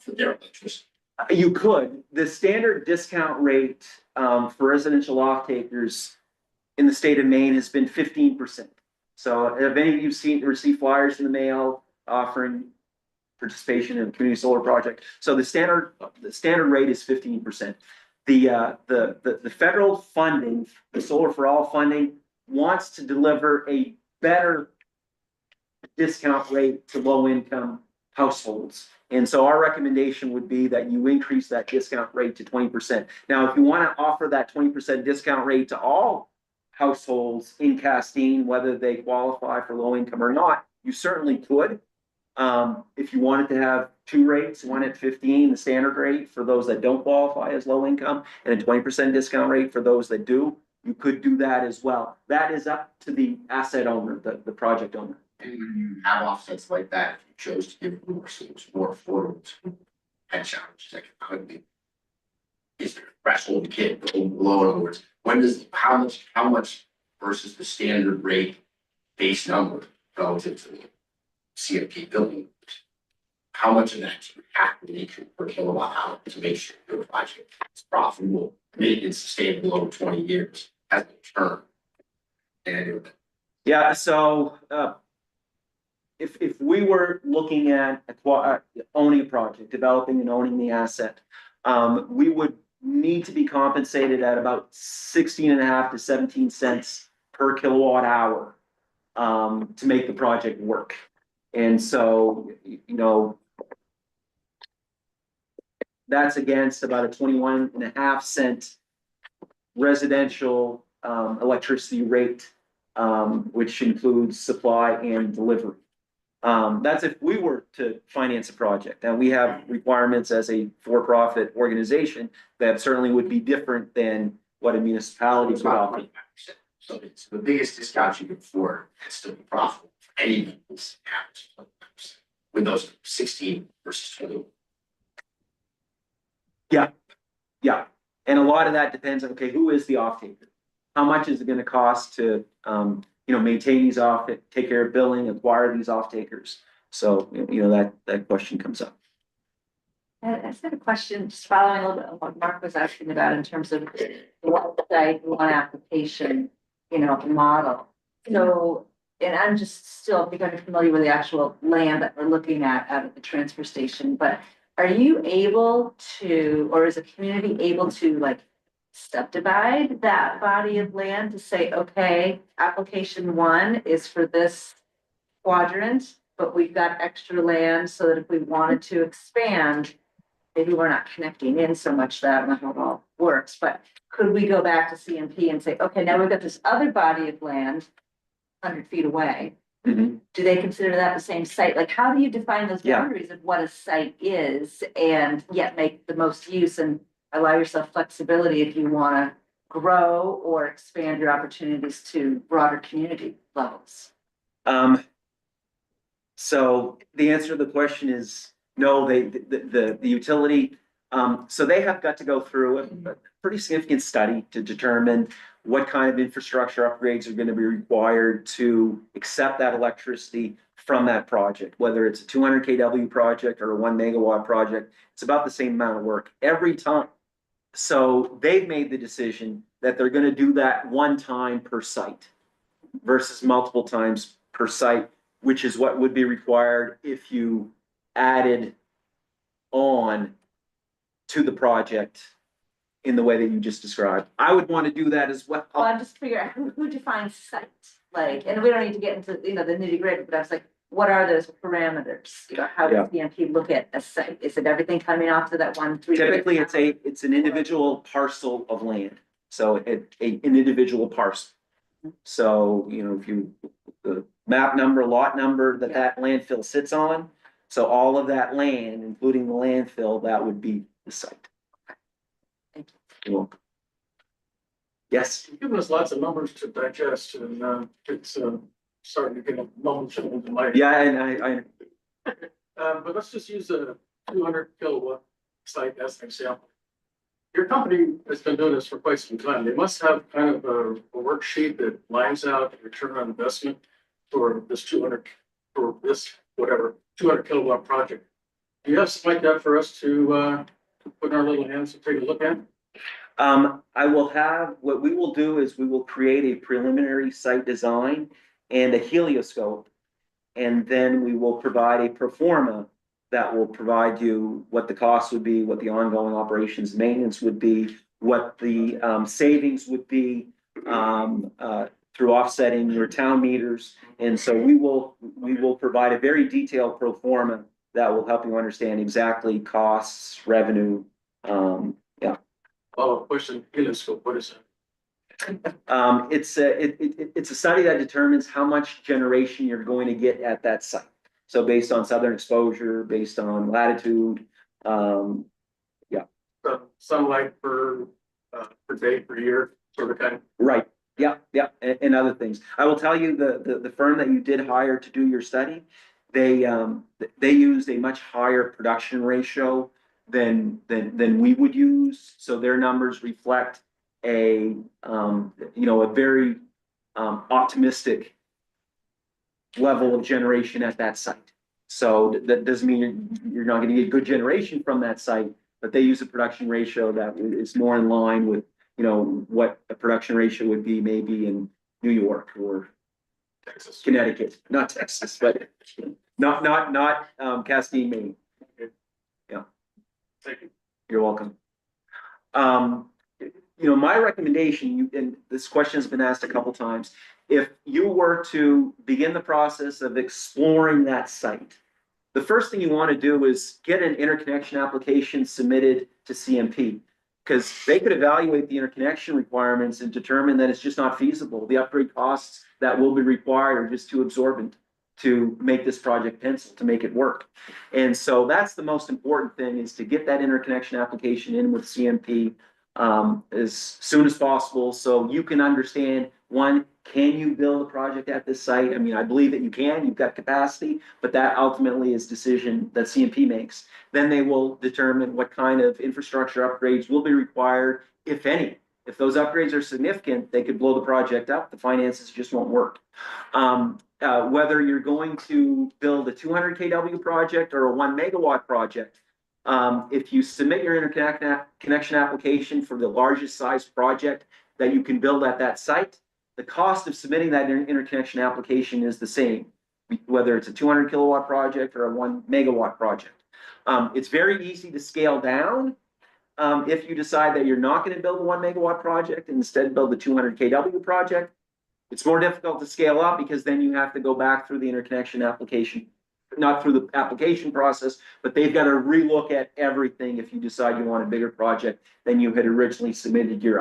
for their electricity. You could, the standard discount rate for residential off takers in the state of Maine has been 15%. So have any of you received flyers in the mail offering participation in a community solar project? So the standard rate is 15%. The federal funding, the Solar for All funding, wants to deliver a better discount rate to low income households. And so our recommendation would be that you increase that discount rate to 20%. Now, if you want to offer that 20% discount rate to all households in Castine, whether they qualify for low income or not, you certainly could. If you wanted to have two rates, one at 15, the standard rate for those that don't qualify as low income, and a 20% discount rate for those that do, you could do that as well. That is up to the asset owner, the project owner. And when you have offsets like that, if you chose to give more students more affordable to head challenges economically, is there a threshold to get below? In other words, how much versus the standard rate base number relative to the CMP building? How much of that do you have to make per kilowatt hour to make sure your project is profitable, and sustainable over 20 years as a term? And Yeah, so if we were looking at owning a project, developing and owning the asset, we would need to be compensated at about 16.5 to 17 cents per kilowatt hour to make the project work. And so, that's against about a 21.5 cent residential electricity rate, which includes supply and delivery. That's if we were to finance a project. And we have requirements as a for-profit organization that certainly would be different than what a municipality would offer. so it's the biggest discount you can afford and still be profitable for any business with those 16 versus 20. Yeah, and a lot of that depends on, okay, who is the off taker? How much is it going to cost to, maintain these take care of billing, acquire these off takers? So, that question comes up. I just had a question, just following a little bit of what Mark was asking about in terms of one site, one application, model. So, and I'm just still becoming familiar with the actual land that we're looking at out of the transfer station, but are you able to, or is a community able to subdivide that body of land to say, okay, application 1 is for this quadrant, but we've got extra land so that if we wanted to expand, maybe we're not connecting in so much that I don't know how it all works, but could we go back to CMP and say, okay, now we've got this other body of land 100 feet away. Mm-hmm. Do they consider that the same site? Like, how do you define those boundaries of what a site is and yet make the most use and allow yourself flexibility if you want to grow or expand your opportunities to broader community levels? So the answer to the question is no, the utility So they have got to go through a pretty significant study to determine what kind of infrastructure upgrades are gonna be required to accept that electricity from that project, whether it's a 200 kW project or a 1 MW project. It's about the same amount of work every time. So they've made the decision that they're gonna do that one time per site versus multiple times per site, which is what would be required if you added on to the project in the way that you just described. I would want to do that as well. Well, I'm just figuring, who defines site? Like, and we don't need to get into, the nitty gritty, but I was like, what are those parameters? How does BMP look at a site? Is it everything coming off to that 1 3? Typically, it's an individual parcel of land, so an individual parcel. So, if the map number, lot number that landfill sits on, so all of that land, including the landfill, that would be the site. Thank you. You're welcome. Yes, You've given us lots of numbers to digest, and it's starting to get a moment into my. yeah, and But let's just use a 200 kilowatt site as an example. Your company has been doing this for quite some time. They must have kind of a worksheet that lines out the return on investment for this 200, for this, whatever, 200 kilowatt project. Do you have something like that for us to put in our little hands and take a look at? I will have, what we will do is we will create a preliminary site design and a helioscope. And then we will provide a pro forma that will provide you what the cost would be, what the ongoing operations maintenance would be, what the savings would be through offsetting your town meters. And so we will provide a very detailed pro forma that will help you understand exactly costs, revenue. Oh, question, helioscope, what is it? It's a study that determines how much generation you're going to get at that site. So based on southern exposure, based on latitude, Sunlight per day, per year, sort of kind. right, yeah, and other things. I will tell you, the firm that you did hire to do your study, they used a much higher production ratio than we would use. So their numbers reflect a very optimistic level of generation at that site. So that doesn't mean you're not going to get good generation from that site, but they use a production ratio that is more in line with, what a production ratio would be maybe in New York or Texas. Connecticut, not Texas, but not Castine, Maine. Yeah. Thank you. You're welcome. My recommendation, and this question has been asked a couple times, if you were to begin the process of exploring that site, the first thing you want to do is get an interconnection application submitted to CMP, because they could evaluate the interconnection requirements and determine that it's just not feasible. The upgrade costs that will be required are just too exorbitant to make this project pencil, to make it work. And so that's the most important thing, is to get that interconnection application in with CMP as soon as possible, so you can understand, one, can you build a project at this site? I mean, I believe that you can, you've got capacity, but that ultimately is a decision that CMP makes. Then they will determine what kind of infrastructure upgrades will be required, if any. If those upgrades are significant, they could blow the project up. The finances just won't work. Whether you're going to build a 200 kW project or a 1 MW project, if you submit your interconnection application for the largest size project that you can build at that site, the cost of submitting that interconnection application is the same, whether it's a 200 kilowatt project or a 1 MW project. It's very easy to scale down if you decide that you're not going to build a 1 MW project and instead build the 200 kW project. It's more difficult to scale up because then you have to go back through the interconnection application, not through the application process, but they've got to relook at everything if you decide you want a bigger project than you had originally submitted your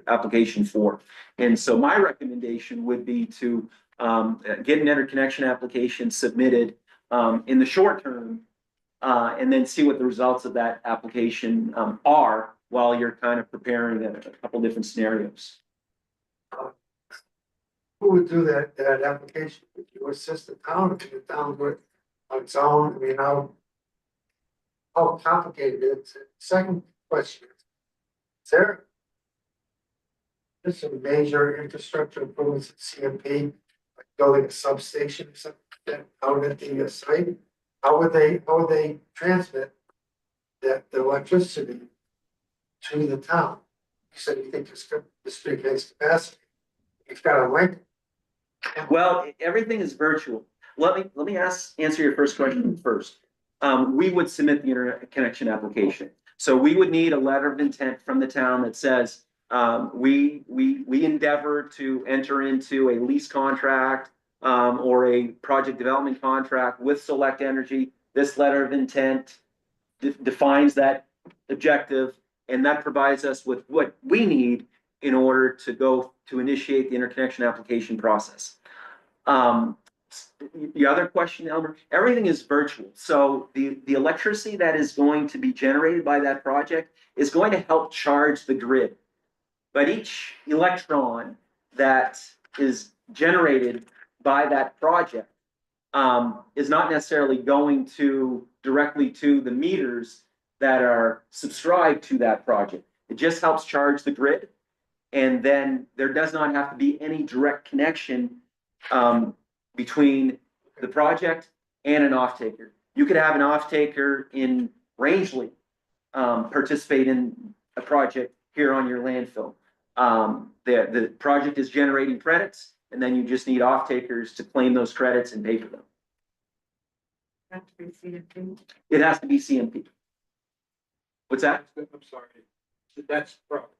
application for. And so my recommendation would be to get an interconnection application submitted in the short term, and then see what the results of that application are while you're kind of preparing a couple different scenarios. Who would do that application? Would you assist the town, or the town would on its own? I mean, how how complicated it is. Second question, is there some major infrastructure improvements at CMP, like building a substation or something like that out at the site? How would they transmit the electricity to the town? You said you think this street has capacity. You've got a link. Well, everything is virtual. Let me answer your first question first. We would submit the interconnection application. So we would need a letter of intent from the town that says, we endeavor to enter into a lease contract, or a project development contract with Select Energy. This letter of intent defines that objective, and that provides us with what we need in order to go to initiate the interconnection application process. The other question, Elmer, everything is virtual. So the electricity that is going to be generated by that project is going to help charge the grid. But each electron that is generated by that project is not necessarily going directly to the meters that are subscribed to that project. It just helps charge the grid. And then there does not have to be any direct connection between the project and an off-taker. You could have an off-taker in Rangeley participate in a project here on your landfill. The project is generating credits, and then you just need off-takers to claim those credits and pay for them. Have to be CFP. It has to be CMP. What's that? I'm sorry, that's the problem.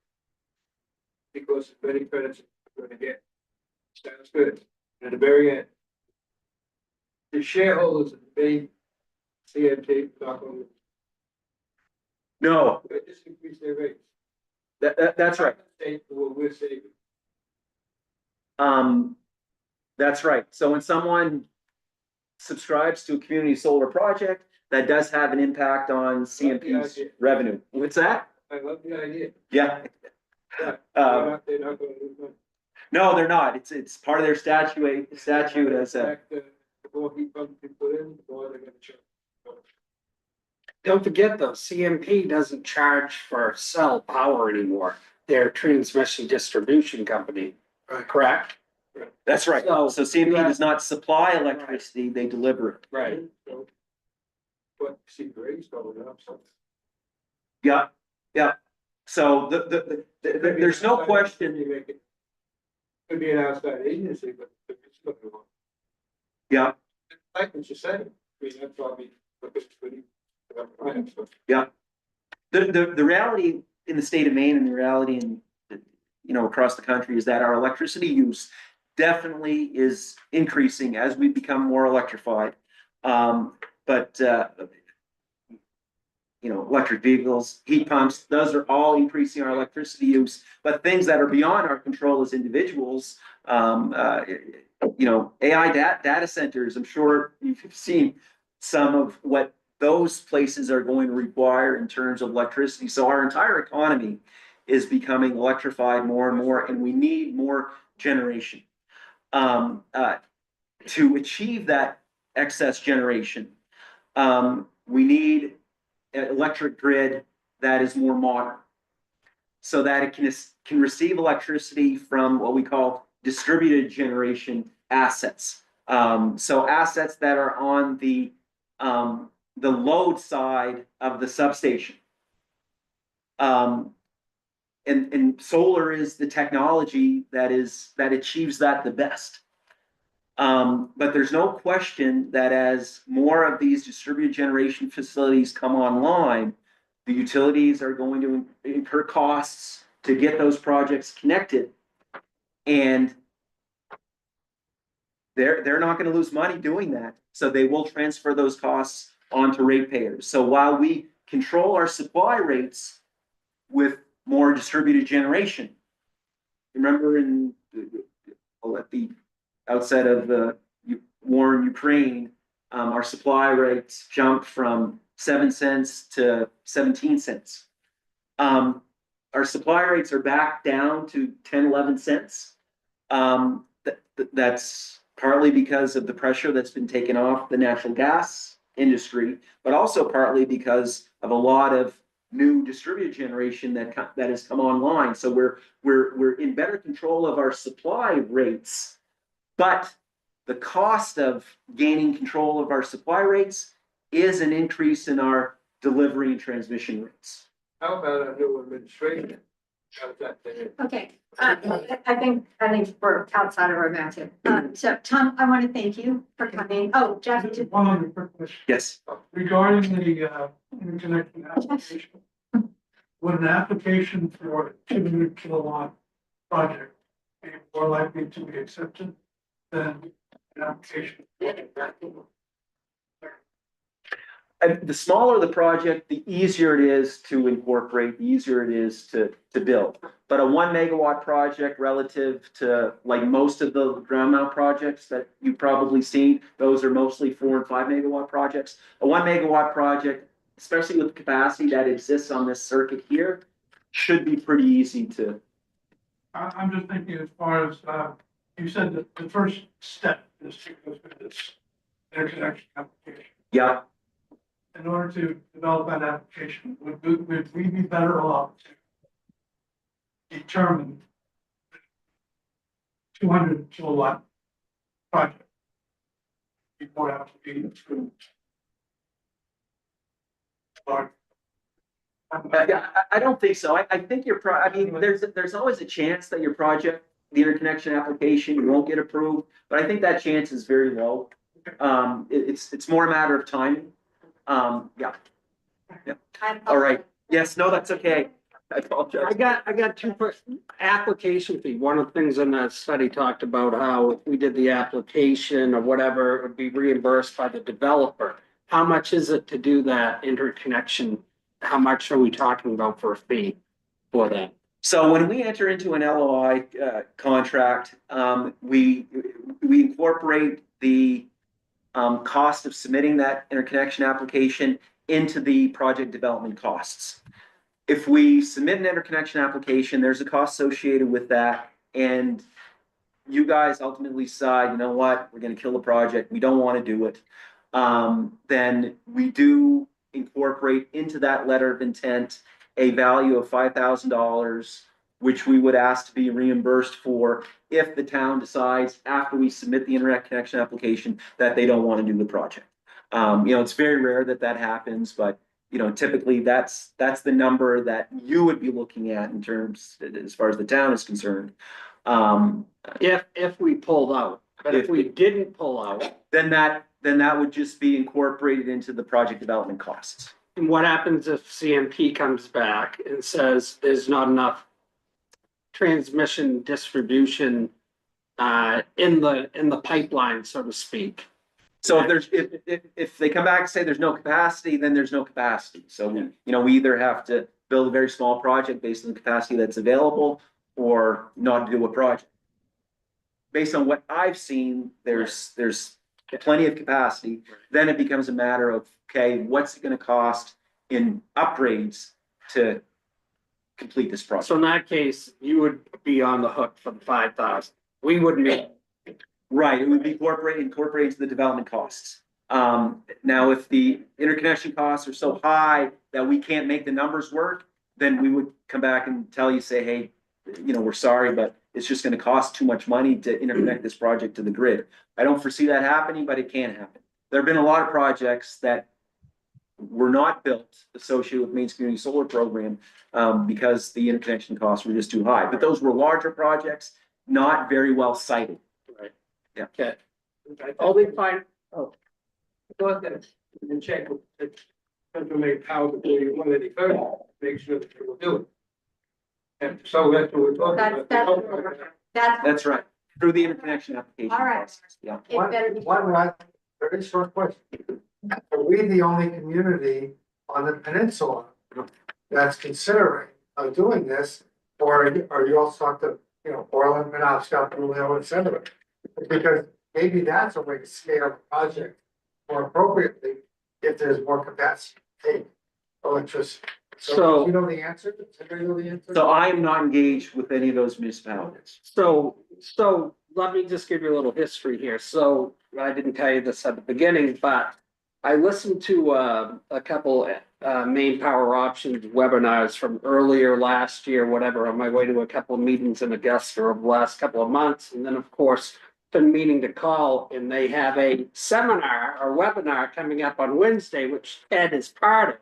Because many credits are going to get. Sounds good. At the very end, the shareholders of the main CMT not going No, to just increase their rates. that's right. State what we're saving. That's right. So when someone subscribes to a community solar project, that does have an impact on CMP's revenue. What's that? I love the idea. Yeah. Yeah. They're not going to lose money. No, they're not. It's part of their statute as In a. fact, the more heat pumps you put in, the more they're going to charge. Don't forget though, CMP doesn't charge for cell power anymore. They're a transmission distribution company, correct? That's right. So CMP you have- does not supply electricity, they deliver it. Right. So, but see, the rates going up, so. Yeah, yeah. So there's no question. Could be an outside agency, but it's not going on. Yeah, Like what you said, I mean, that's probably what this pretty. yeah. The reality in the state of Maine and the reality in, across the country is that our electricity use definitely is increasing as we become more electrified. But electric vehicles, heat pumps, those are all increasing our electricity use. But things that are beyond our control as individuals, AI data centers, I'm sure you've seen some of what those places are going to require in terms of electricity. So our entire economy is becoming electrified more and more, and we need more generation. To achieve that excess generation, we need an electric grid that is more modern, so that it can receive electricity from what we call distributed generation assets. So assets that are on the load side of the substation. And solar is the technology that achieves that the best. But there's no question that as more of these distributed generation facilities come online, the utilities are going to incur costs to get those projects connected. And they're not going to lose money doing that. So they will transfer those costs onto ratepayers. So while we control our supply rates with more distributed generation, remember at the outset of the war in Ukraine, our supply rates jumped from 7 cents to 17 cents. Our supply rates are back down to 10, 11 cents. That's partly because of the pressure that's been taken off the natural gas industry, but also partly because of a lot of new distributed generation that has come online. So we're in better control of our supply rates, but the cost of gaining control of our supply rates is an increase in our delivery and transmission rates. How about a new administration? How's that thing? Okay, I think we're outside of our bounds. So Tom, I want to thank you for coming. Oh, Jeff, One other quick question. Yes. Regarding the interconnection application. Would an application for a 200 kilowatt project be more likely to be accepted than an application? The smaller the project, the easier it is to incorporate, the easier it is to build. But a 1 megawatt project relative to like most of the ground mount projects that you've probably seen, those are mostly 4 and 5 megawatt projects. A 1 megawatt project, especially with the capacity that exists on this circuit here, should be pretty easy to. I'm just thinking as far as, you said that the first step is to go through this interconnection application. Yeah. In order to develop that application, would we be better off to determine 200 kilowatt project before it has to be approved? I don't think so. I think I mean, there's always a chance that your project, the interconnection application, won't get approved, but I think that chance is very low. It's more a matter of timing. Yeah. All right. Yes, no, that's okay. I apologize. I got two application fee. One of the things in that study talked about how if we did the application or whatever, it would be reimbursed by the developer. How much is it to do that interconnection? How much are we talking about for a fee for that? So when we enter into an LOI contract, we incorporate the cost of submitting that interconnection application into the project development costs. If we submit an interconnection application, there's a cost associated with that, and you guys ultimately decide, you know what, we're going to kill the project, we don't want to do it. Then we do incorporate into that letter of intent a value of $5,000, which we would ask to be reimbursed for if the town decides after we submit the interconnection application that they don't want to do the project. It's very rare that happens, but typically that's the number that you would be looking at in terms as far as the town is concerned. If we pulled out, but if we didn't pull out, then that would just be incorporated into the project development costs. and what happens if CMP comes back and says there's not enough transmission distribution in the pipeline, so to speak? So if they come back and say there's no capacity, then there's no capacity. So we either have to build a very small project based on the capacity that's available, or not do a project. Based on what I've seen, there's plenty of capacity. Then it becomes a matter of, okay, what's it going to cost in upgrades to complete this project? So in that case, you would be on the hook for the 5,000. We wouldn't be. Right, it would be incorporated into the development costs. Now, if the interconnection costs are so high that we can't make the numbers work, then we would come back and tell you, say, hey, we're sorry, but it's just going to cost too much money to interconnect this project to the grid. I don't foresee that happening, but it can happen. There have been a lot of projects that were not built associated with Maine's Community Solar Program because the interconnection costs were just too high. But those were larger projects, not very well sited. Right. Yeah. Okay. Only fine. Go ahead and check with the Pennsylvania Power Authority 183, make sure that they will do it. And so that's what we're talking about. That's right. Through the interconnection application All right. process. Yeah. It better be. One very short question. Are we the only community on the peninsula that's considering doing this? Or are you also talking to, Orland, Penobscot, Blue Hill, et cetera? Because maybe that's a way to scale the project more appropriately if there's more capacity to take electricity. So, do you know the answer? Does anybody know the answer? So I am not engaged with any of those municipalities. So let me just give you a little history here. So I didn't tell you this at the beginning, but I listened to a couple main power options webinars from earlier last year, whatever, on my way to a couple of meetings in Augusta over the last couple of months. And then, of course, been meaning to call, and they have a seminar or webinar coming up on Wednesday, which Ed is part of,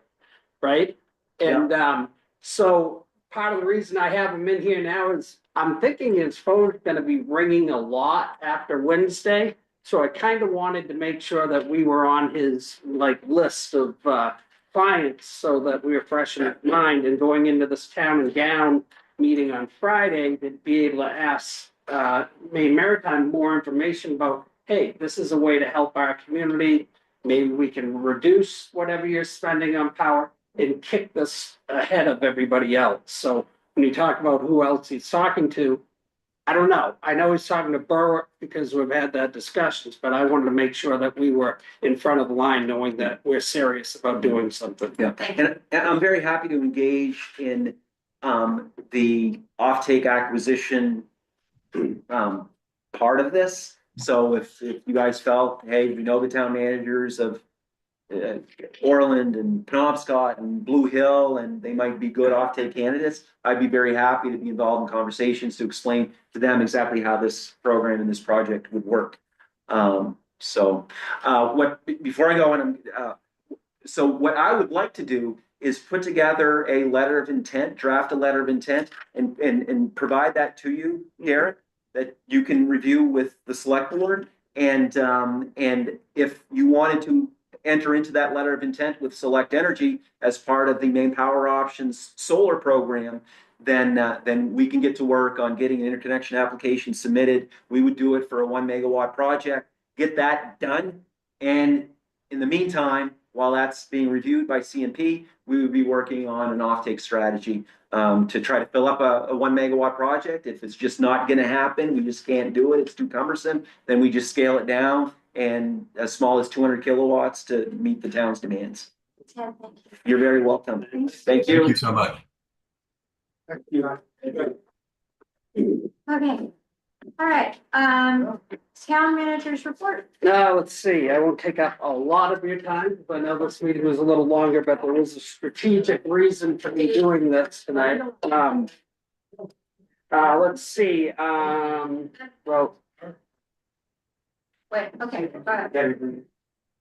right? And so part of the reason I have him in here now is I'm thinking his phone's gonna be ringing a lot after Wednesday. So I kind of wanted to make sure that we were on his like list of clients so that we were fresh in mind and going into this town and gown meeting on Friday to be able to ask Maine Maritime more information about, hey, this is a way to help our community. Maybe we can reduce whatever you're spending on power and kick this ahead of everybody else. So when you talk about who else he's talking to, I don't know. I know he's talking to Berwick because we've had that discussions, but I wanted to make sure that we were in front of the line, knowing that we're serious about doing something. Yeah, and I'm very happy to engage in the offtake acquisition part of this. So if you guys felt, hey, we know the town managers of Orland and Penobscot and Blue Hill, and they might be good offtake candidates, I'd be very happy to be involved in conversations to explain to them exactly how this program and this project would work. Before I go on, so what I would like to do is put together a letter of intent, draft a letter of intent, and provide that to you, Garrett, that you can review with the select board. And if you wanted to enter into that letter of intent with Select Energy as part of the Maine Power Options solar program, then we can get to work on getting an interconnection application submitted. We would do it for a 1 megawatt project, get that done. And in the meantime, while that's being reviewed by CNP, we would be working on an offtake strategy to try to fill up a 1 megawatt project. If it's just not going to happen, we just can't do it, it's too cumbersome, then we just scale it down and as small as 200 kilowatts to meet the town's demands. Ted, thank you. You're very welcome. Thank Thank you. you so much. Okay, all right, town managers report. Now, let's see, I won't take up a lot of your time, but I know this meeting was a little longer, but there was a strategic reason for me doing this tonight. Let's see, well. Wait, okay, go ahead.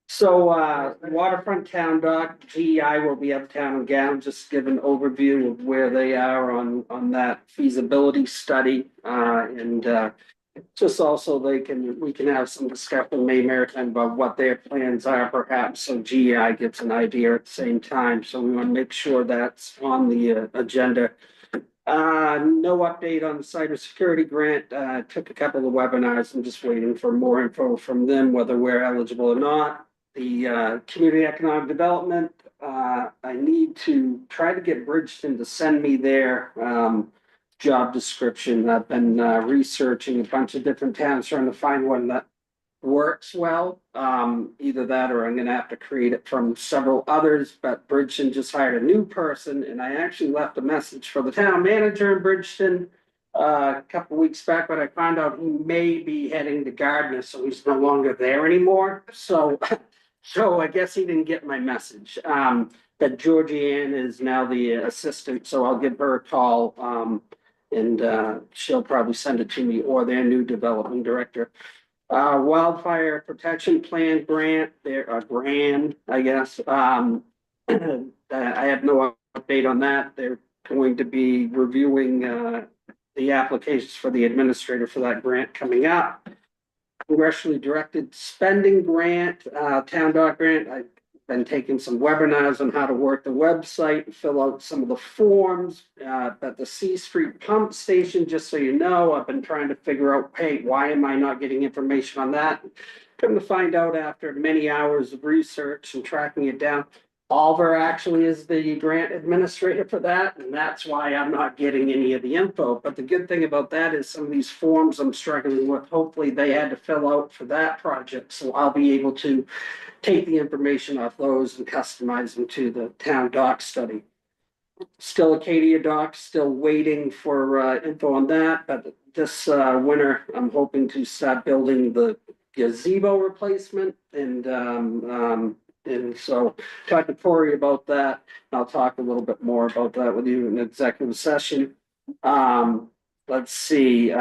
So, waterfront town dock, GEI will be uptown and gown, just give an overview of where they are on that feasibility study. Just also we can have some discussion in May Maritime about what their plans are perhaps, so GEI gets an idea at the same time, so we want to make sure that's on the agenda. No update on the cybersecurity grant. Took a couple of webinars. I'm just waiting for more info from them, whether we're eligible or not. The community economic development, I need to try to get Bridgeton to send me their job description. I've been researching a bunch of different towns, trying to find one that works well. Either that or I'm gonna have to create it from several others, but Bridgeton just hired a new person, and I actually left a message for the town manager in Bridgeton a couple weeks back, but I found out he may be heading to Gardner, so he's no longer there anymore. So I guess he didn't get my message. But Georgianne is now the assistant, so I'll give her a call. And she'll probably send it to me, or their new development director. Wildfire protection plan grant, they're a grant, I guess. I have no update on that. They're going to be reviewing the applications for the administrator for that grant coming up. Congressionally directed spending grant, town dock grant. I've been taking some webinars on how to work the website and fill out some of the forms. At the C Street pump station, just so you know, I've been trying to figure out, hey, why am I not getting information on that? Come to find out after many hours of research and tracking it down, Oliver actually is the grant administrator for that, and that's why I'm not getting any of the info. But the good thing about that is some of these forms I'm struggling with, hopefully they had to fill out for that project, so I'll be able to take the information off those and customize them to the town dock study. Still Acadia dock, still waiting for info on that, but this winter I'm hoping to start building the gazebo replacement and And so talked to Corey about that. I'll talk a little bit more about that with you in executive session. Let's see,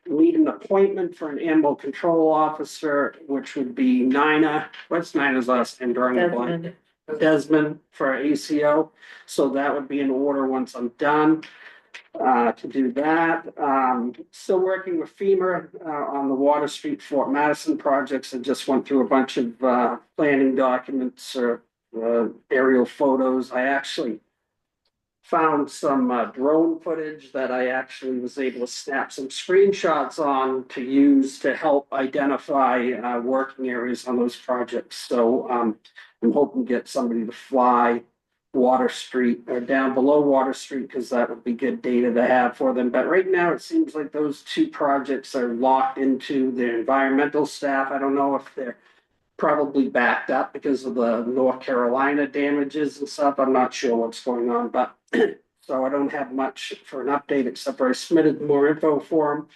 need an appointment for an animal control officer, which would be Nina. What's Nina's last name? Drawing a blank. Desmond for ACO. So that would be in order once I'm done to do that. Still working with FEMA on the Water Street Fort Madison projects. I just went through a bunch of planning documents or aerial photos. I actually found some drone footage that I actually was able to snap some screenshots on to use to help identify working areas on those projects. So I'm hoping to get somebody to fly Water Street or down below Water Street, because that would be good data to have for them. But right now, it seems like those two projects are locked into their environmental staff. I don't know if they're probably backed up because of the North Carolina damages and stuff. I'm not sure what's going on, but so I don't have much for an update except for I submitted more info for them.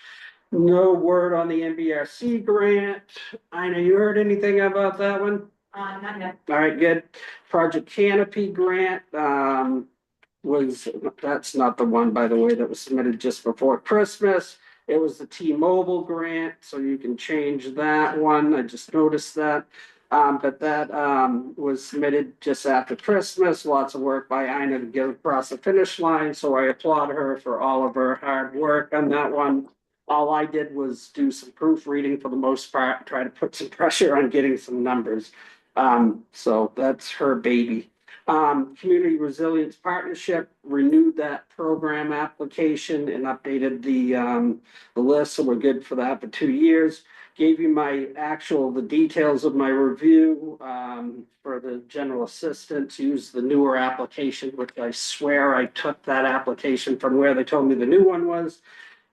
No word on the NBRC grant. I know you heard anything about that one? Not yet. All right, good. Project Canopy grant, that's not the one, by the way, that was submitted just before Christmas. It was the T-Mobile grant, so you can change that one. I just noticed that. But that, was submitted just after Christmas. Lots of work by Ina to get across the finish line, so I applaud her for all of her hard work on that one. All I did was do some proofreading for the most part, try to put some pressure on getting some numbers. So that's her baby. Community Resilience Partnership renewed that program application and updated the list, so we're good for that for 2 years. Gave you the details of my review, for the general assistance, used the newer application, which I swear I took that application from where they told me the new one was.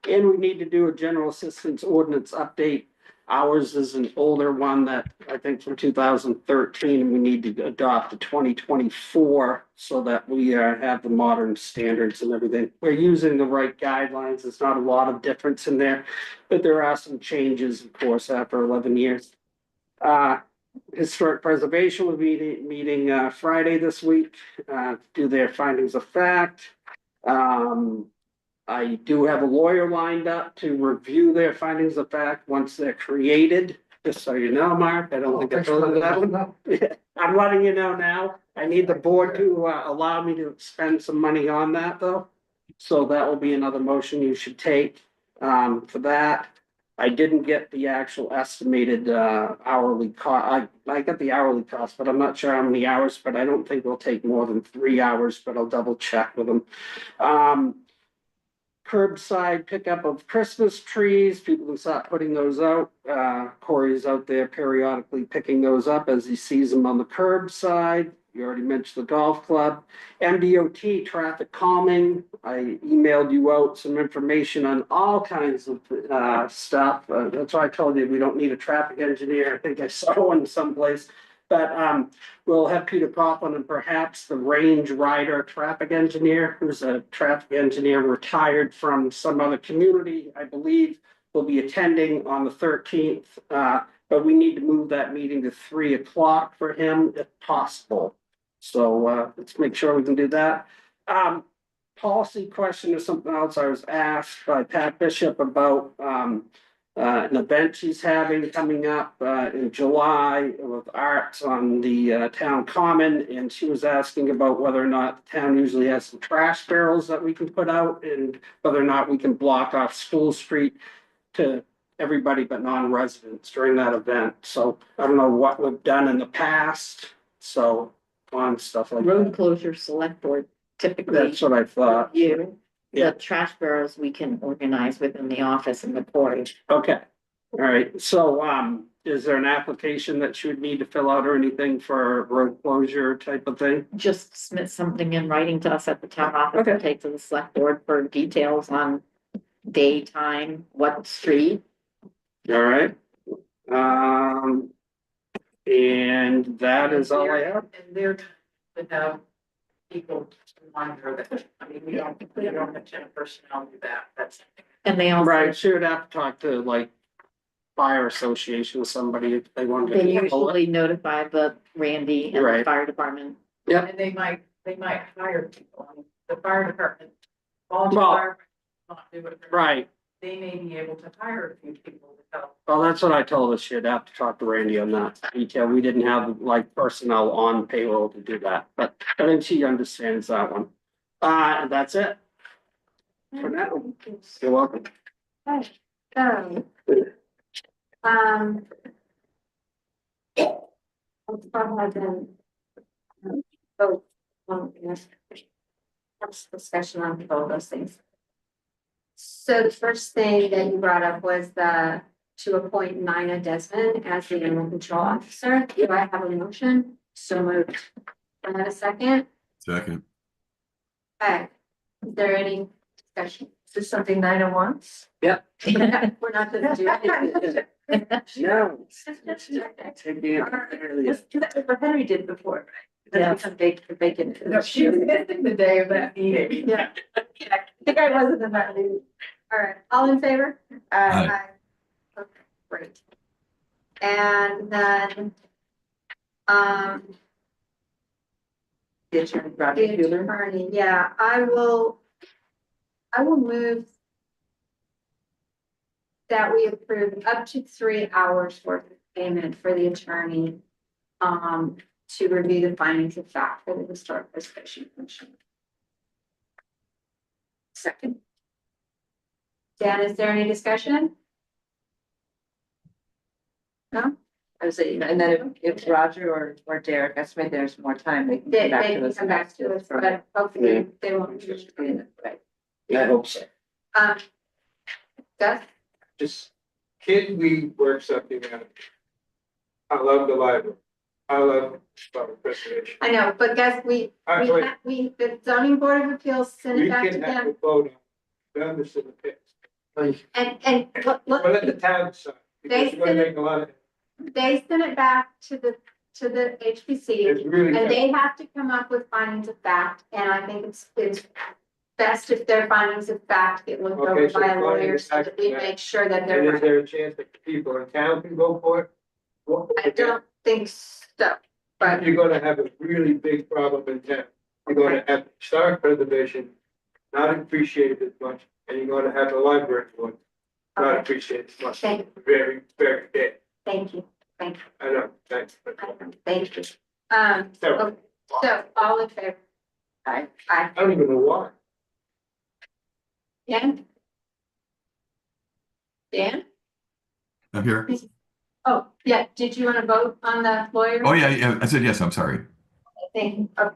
And we need to do a general assistance ordinance update. Ours is an older one that I think from 2013, we need to adopt to 2024 so that we have the modern standards and everything. We're using the right guidelines. There's not a lot of difference in there, but there are some changes, of course, after 11 years. Historic Preservation will be meeting Friday this week, do their findings of fact. I do have a lawyer lined up to review their findings of fact once they're created, just so you know, Mark. I don't think I told you that one. I'm letting you know now. I need the board to allow me to spend some money on that, though. So that will be another motion you should take for that. I didn't get the actual estimated hourly cost. I got the hourly cost, but I'm not sure how many hours, but I don't think it'll take more than 3 hours, but I'll double check with them. Curbside pickup of Christmas trees. People can start putting those out. Corey's out there periodically picking those up as he sees them on the curbside. You already mentioned the golf club. MDOT traffic calming. I emailed you out some information on all kinds of stuff. That's why I told you we don't need a traffic engineer. I think I saw one someplace. But we'll have Peter Coughlin and perhaps the range rider traffic engineer, who's a traffic engineer retired from some other community, I believe, will be attending on the 13th. But we need to move that meeting to 3 o'clock for him if possible. So let's make sure we can do that. Policy question or something else I was asked by Pat Bishop about an event she's having coming up in July with arts on the town common, and she was asking about whether or not the town usually has some trash barrels that we can put out, and whether or not we can block off School Street to everybody but non-residents during that event. So I don't know what we've done in the past, so on stuff like Road that. closure select board typically. That's what I thought. You, Yeah. the trash barrels we can organize within the office and the board. Okay, all right, so is there an application that you would need to fill out or anything for road closure type of thing? Just submit something in writing to us at the town office Okay. and take to the select board for details on daytime, what street. All right. And that is all I have. And they're to have people to monitor that. I mean, we don't have 10 personnel do that. That's. And they also. Right, she would have to talk to like fire association, somebody, if they wanted to. They handle it. usually notify the Randy and the Right. fire department. Yep. And they might hire people, I mean, the fire department. Volunteer Well- fire not do it. Right. They may be able to hire a few people to help. Well, that's what I told us. You'd have to talk to Randy on that detail. We didn't have like personnel on payroll to do that, but I think she understands that one. And that's it. For now. You're welcome. Okay, so. Let's go ahead and. Vote on this. Let's discussion on all those things. So the first thing that you brought up was to appoint Nina Desmond as the animal control officer. Do I have a motion? So moved. Do I have a second? Second. Okay. Is there any discussion? Is this something Nina wants? Yep. We're not gonna do it. No. What Henry did before. Yeah. Some bacon. No, she was missing the day of that meeting. Yeah. I think I wasn't in that meeting. All right, all in favor? Aye. Okay, great. And then, The attorney, the Roger Huber. attorney, yeah, I will move that we approve up to 3 hours worth of payment for the attorney, to review the findings of fact for the Historic Preservation Commission. Second. Dan, is there any discussion? No? I was saying, and then if Roger or Derek estimate there's more time, they can They come back can to us. come back to us, but hopefully they won't. Right. I hope so. Gus? Just, can we work something out? I love the library. I love preservation. I know, but Gus, the zoning board of appeals sent it back to them, vote on members of the pit. and But let the town decide. Because you're gonna make a lot of. they sent it back to the HPC. really. And they have to come up with findings of fact, and I think it's best if their findings of fact get looked Okay, over so by a findings lawyer, of so that fact, we yeah. make sure that And they're is right. there a chance that people in town can go for it? I don't think so, but You're gonna have a really big problem in town. You're gonna have historic preservation, not appreciated as much, and you're gonna have the library one, not Okay. appreciated as much. Thank- Very, very dead. thank you. I know, thanks. Thank you. So, Okay, so all in favor? Aye. I don't even know why. Dan? Dan? I'm here. Oh, yeah, did you want to vote on the lawyer? Oh, yeah. I said yes. I'm sorry. Thing, okay.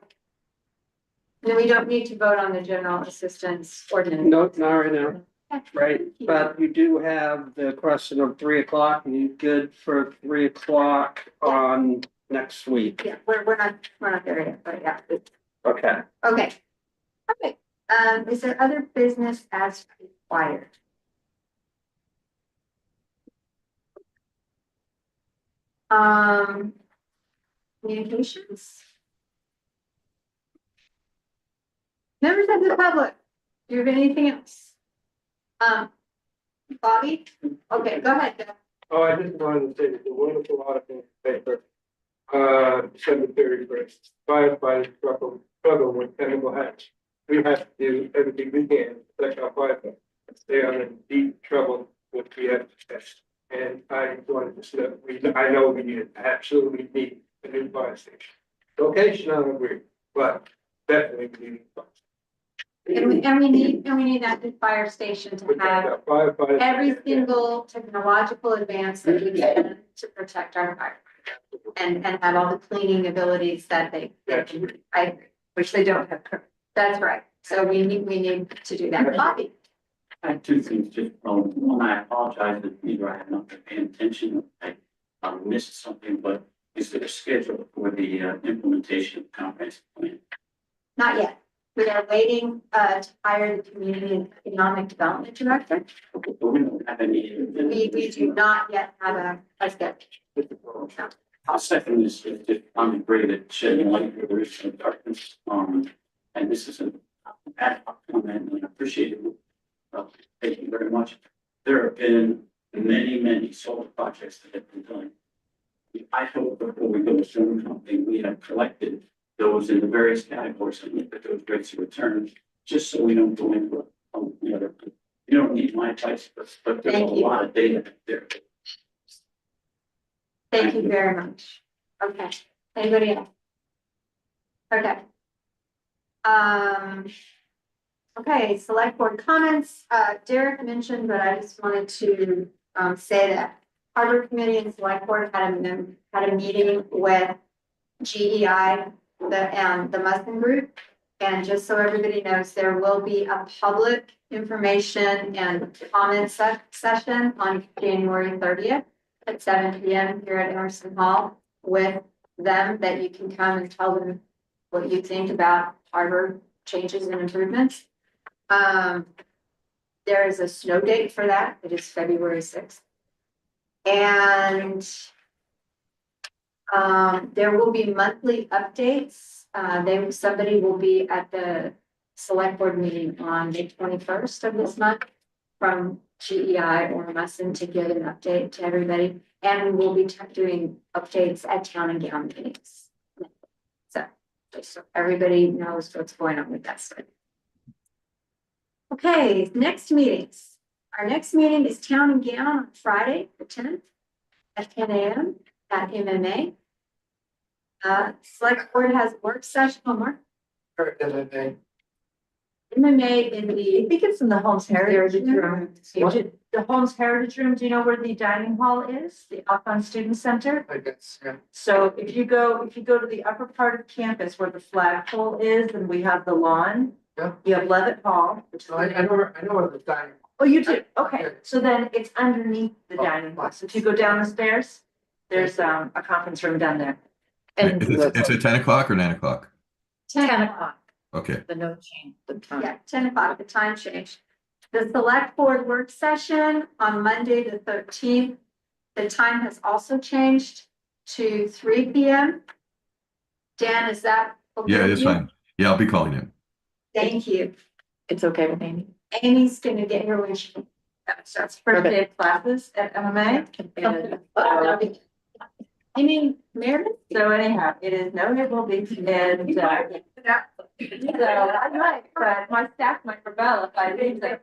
No, we don't need to vote on the general assistance ordinance. No, not right now. Right, but you do have the question of 3 o'clock. You good for 3 o'clock on next week? Yeah, we're not there yet, but yeah. Okay. Okay. Okay, is there other business as required? Communications? Members of the public, do you have anything else? Bobby? Okay, go ahead. Oh, I just wanted to say there's a wonderful article in the paper. December 31st, firefighters struggle with chemical hazards. We have to do everything we can to protect our firefighters. They are in deep trouble with the test. And I wanted to say, I know we absolutely need a new fire station. Location, I agree, but definitely we need. And we need that new fire station to have Firefighters. every single technological advance that we can to protect our fire. And have all the cleaning abilities that they can, I agree, Which they don't have currently. that's right. So we need to do that. Bobby? I have two things, just, one, I apologize if either I have not been paying attention, I missed something, but is there a schedule for the implementation of the comprehensive plan? Not yet. We are waiting to hire the community and economic development director. Okay, but we don't have any. We do not yet have a schedule. I'll second this, it's just, I'm afraid that shedding light where there is some darkness, and this is an ad hoc comment, and I appreciate it. Thank you very much. There have been many, many solar projects that have been done. I hope before we go to something, we have collected those in the various categories and looked at those rates of return, just so we don't go into the other. You don't need my advice, but there's a Thank you. lot of data there. Thank you very much. Okay, anybody else? Okay. Okay, select board comments, Derek mentioned, but I just wanted to, say that Harbor Committee and Select Board had a meeting with GEI, the Muslim Group. And just so everybody knows, there will be a public information and comment session on January 30th at 7 p.m. here at Emerson Hall with them, that you can come and tell them what you think about harbor changes and improvements. There is a snow date for that. It is February 6th. And there will be monthly updates. Somebody will be at the select board meeting on May 21st of this month from GEI or Musson to give an update to everybody. And we will be doing updates at town and gown meetings. So just so everybody knows what's going on with that stuff. Okay, next meetings. Our next meeting is town and gown on Friday, the 10th at 10 a.m. at MMA. Select board has work session homework. MMA in the, I think it's in the Holmes Heritage Room. The Holmes Heritage Room, do you know where the dining hall is? The Alphon Student Center? I guess, yeah. So if you go to the upper part of campus where the flagpole is and we have the lawn. Yeah. You have Levitt Hall, which is. So I know where the dining. Oh, you do? Okay, so then it's underneath the dining hall. So if you go down the stairs, there's a conference room down there. And It's at 10 o'clock or 9 o'clock? 10 o'clock, Okay. the note change, the time. Yeah, 10 o'clock, the time change. The select board work session on Monday, the 13th. The time has also changed to 3 p.m. Dan, is that? okay Yeah, with it's you? fine. Yeah, I'll be calling in. Thank you. It's okay with Amy. Amy's gonna get here when she. that's first day of classes at MMA. I mean, Meredith? So anyhow, it is, no, it will be, and, so I might, but my staff might rebel if I leave them.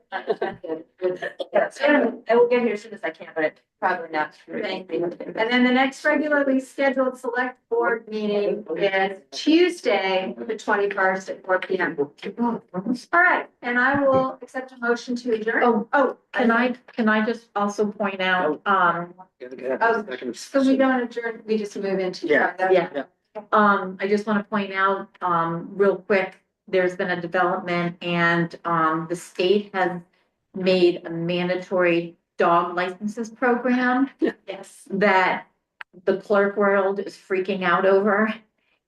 Yes, I will get here as soon as I can, but probably not. Thank you. And then the next regularly scheduled select board meeting is Tuesday, the 21st at 4 p.m. All right, and I will accept a motion to adjourn. Oh, can I just also point out, So we don't adjourn, we just move into. Yeah. Yeah. I just want to point out, real quick, there's been a development and, the state has made a mandatory dog licenses program Yes. that the clerk world is freaking out over.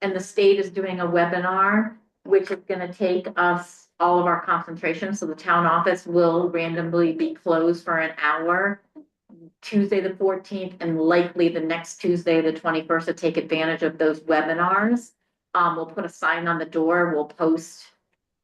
And the state is doing a webinar, which is gonna take us all of our concentration. So the town office will randomly be closed for an hour. Tuesday, the 14th, and likely the next Tuesday, the 21st, to take advantage of those webinars. We'll put a sign on the door, we'll post,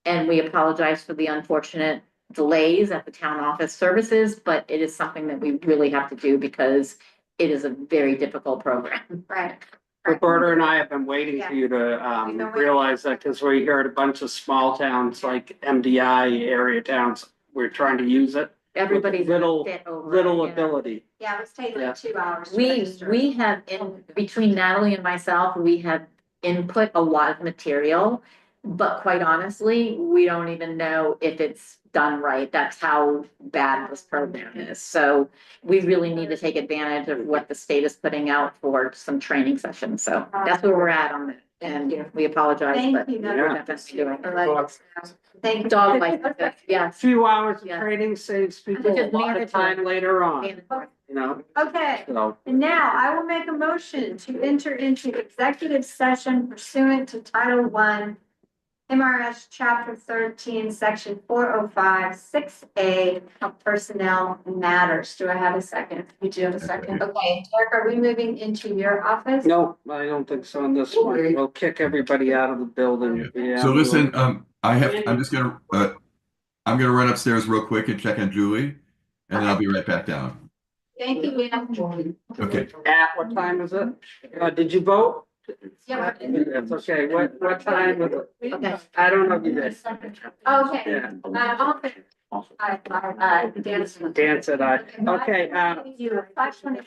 and we apologize for the unfortunate delays at the town office services, but it is something that we really have to do because it is a very difficult program. Right. Roberta and I have been waiting for you to We've been waiting. realize that, because we heard a bunch of small towns like MDI area towns, we're trying to use it. Everybody's Little- fit over it, Little yeah. ability. Yeah, it was taking Yeah. like 2 hours. to We register. have, in between Natalie and myself, we have input a lot of material. But quite honestly, we don't even know if it's done right. That's how bad this program is. So we really need to take advantage of what the state is putting out for some training sessions. So that's where we're at on it. And we apologize, Thank but you. we're definitely doing For it. letting us know. Thank you. Dog licenses, A yes. few hours of Yeah. training saves people a Just lot of mandatory. time later on, Mandatory. you know, Okay. so. And now I will make a motion to enter into executive session pursuant to Title I, MRS Chapter 13, Section 405, 6A of Personnel Matters. Do I have a second? We do have a second. Okay, Derek, are we moving into your office? No, I don't think so on this one. We'll kick everybody out of the building. Yeah. So listen, I'm gonna run upstairs real quick and check on Julie, and then I'll be right back down. Thank you, Leah. Okay. At what time is it? Did you vote? Yeah. That's okay. What time was it? Okay. I don't know if you did. Okay. Yeah. Okay. Dance. Dan said aye. Okay, You, 5:20.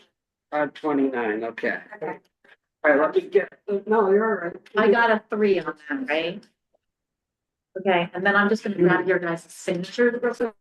29, okay. All right, let me get, no, you're all right. I got a 3 on that, right? Okay, and then I'm just gonna grab your guys' signatures real quick.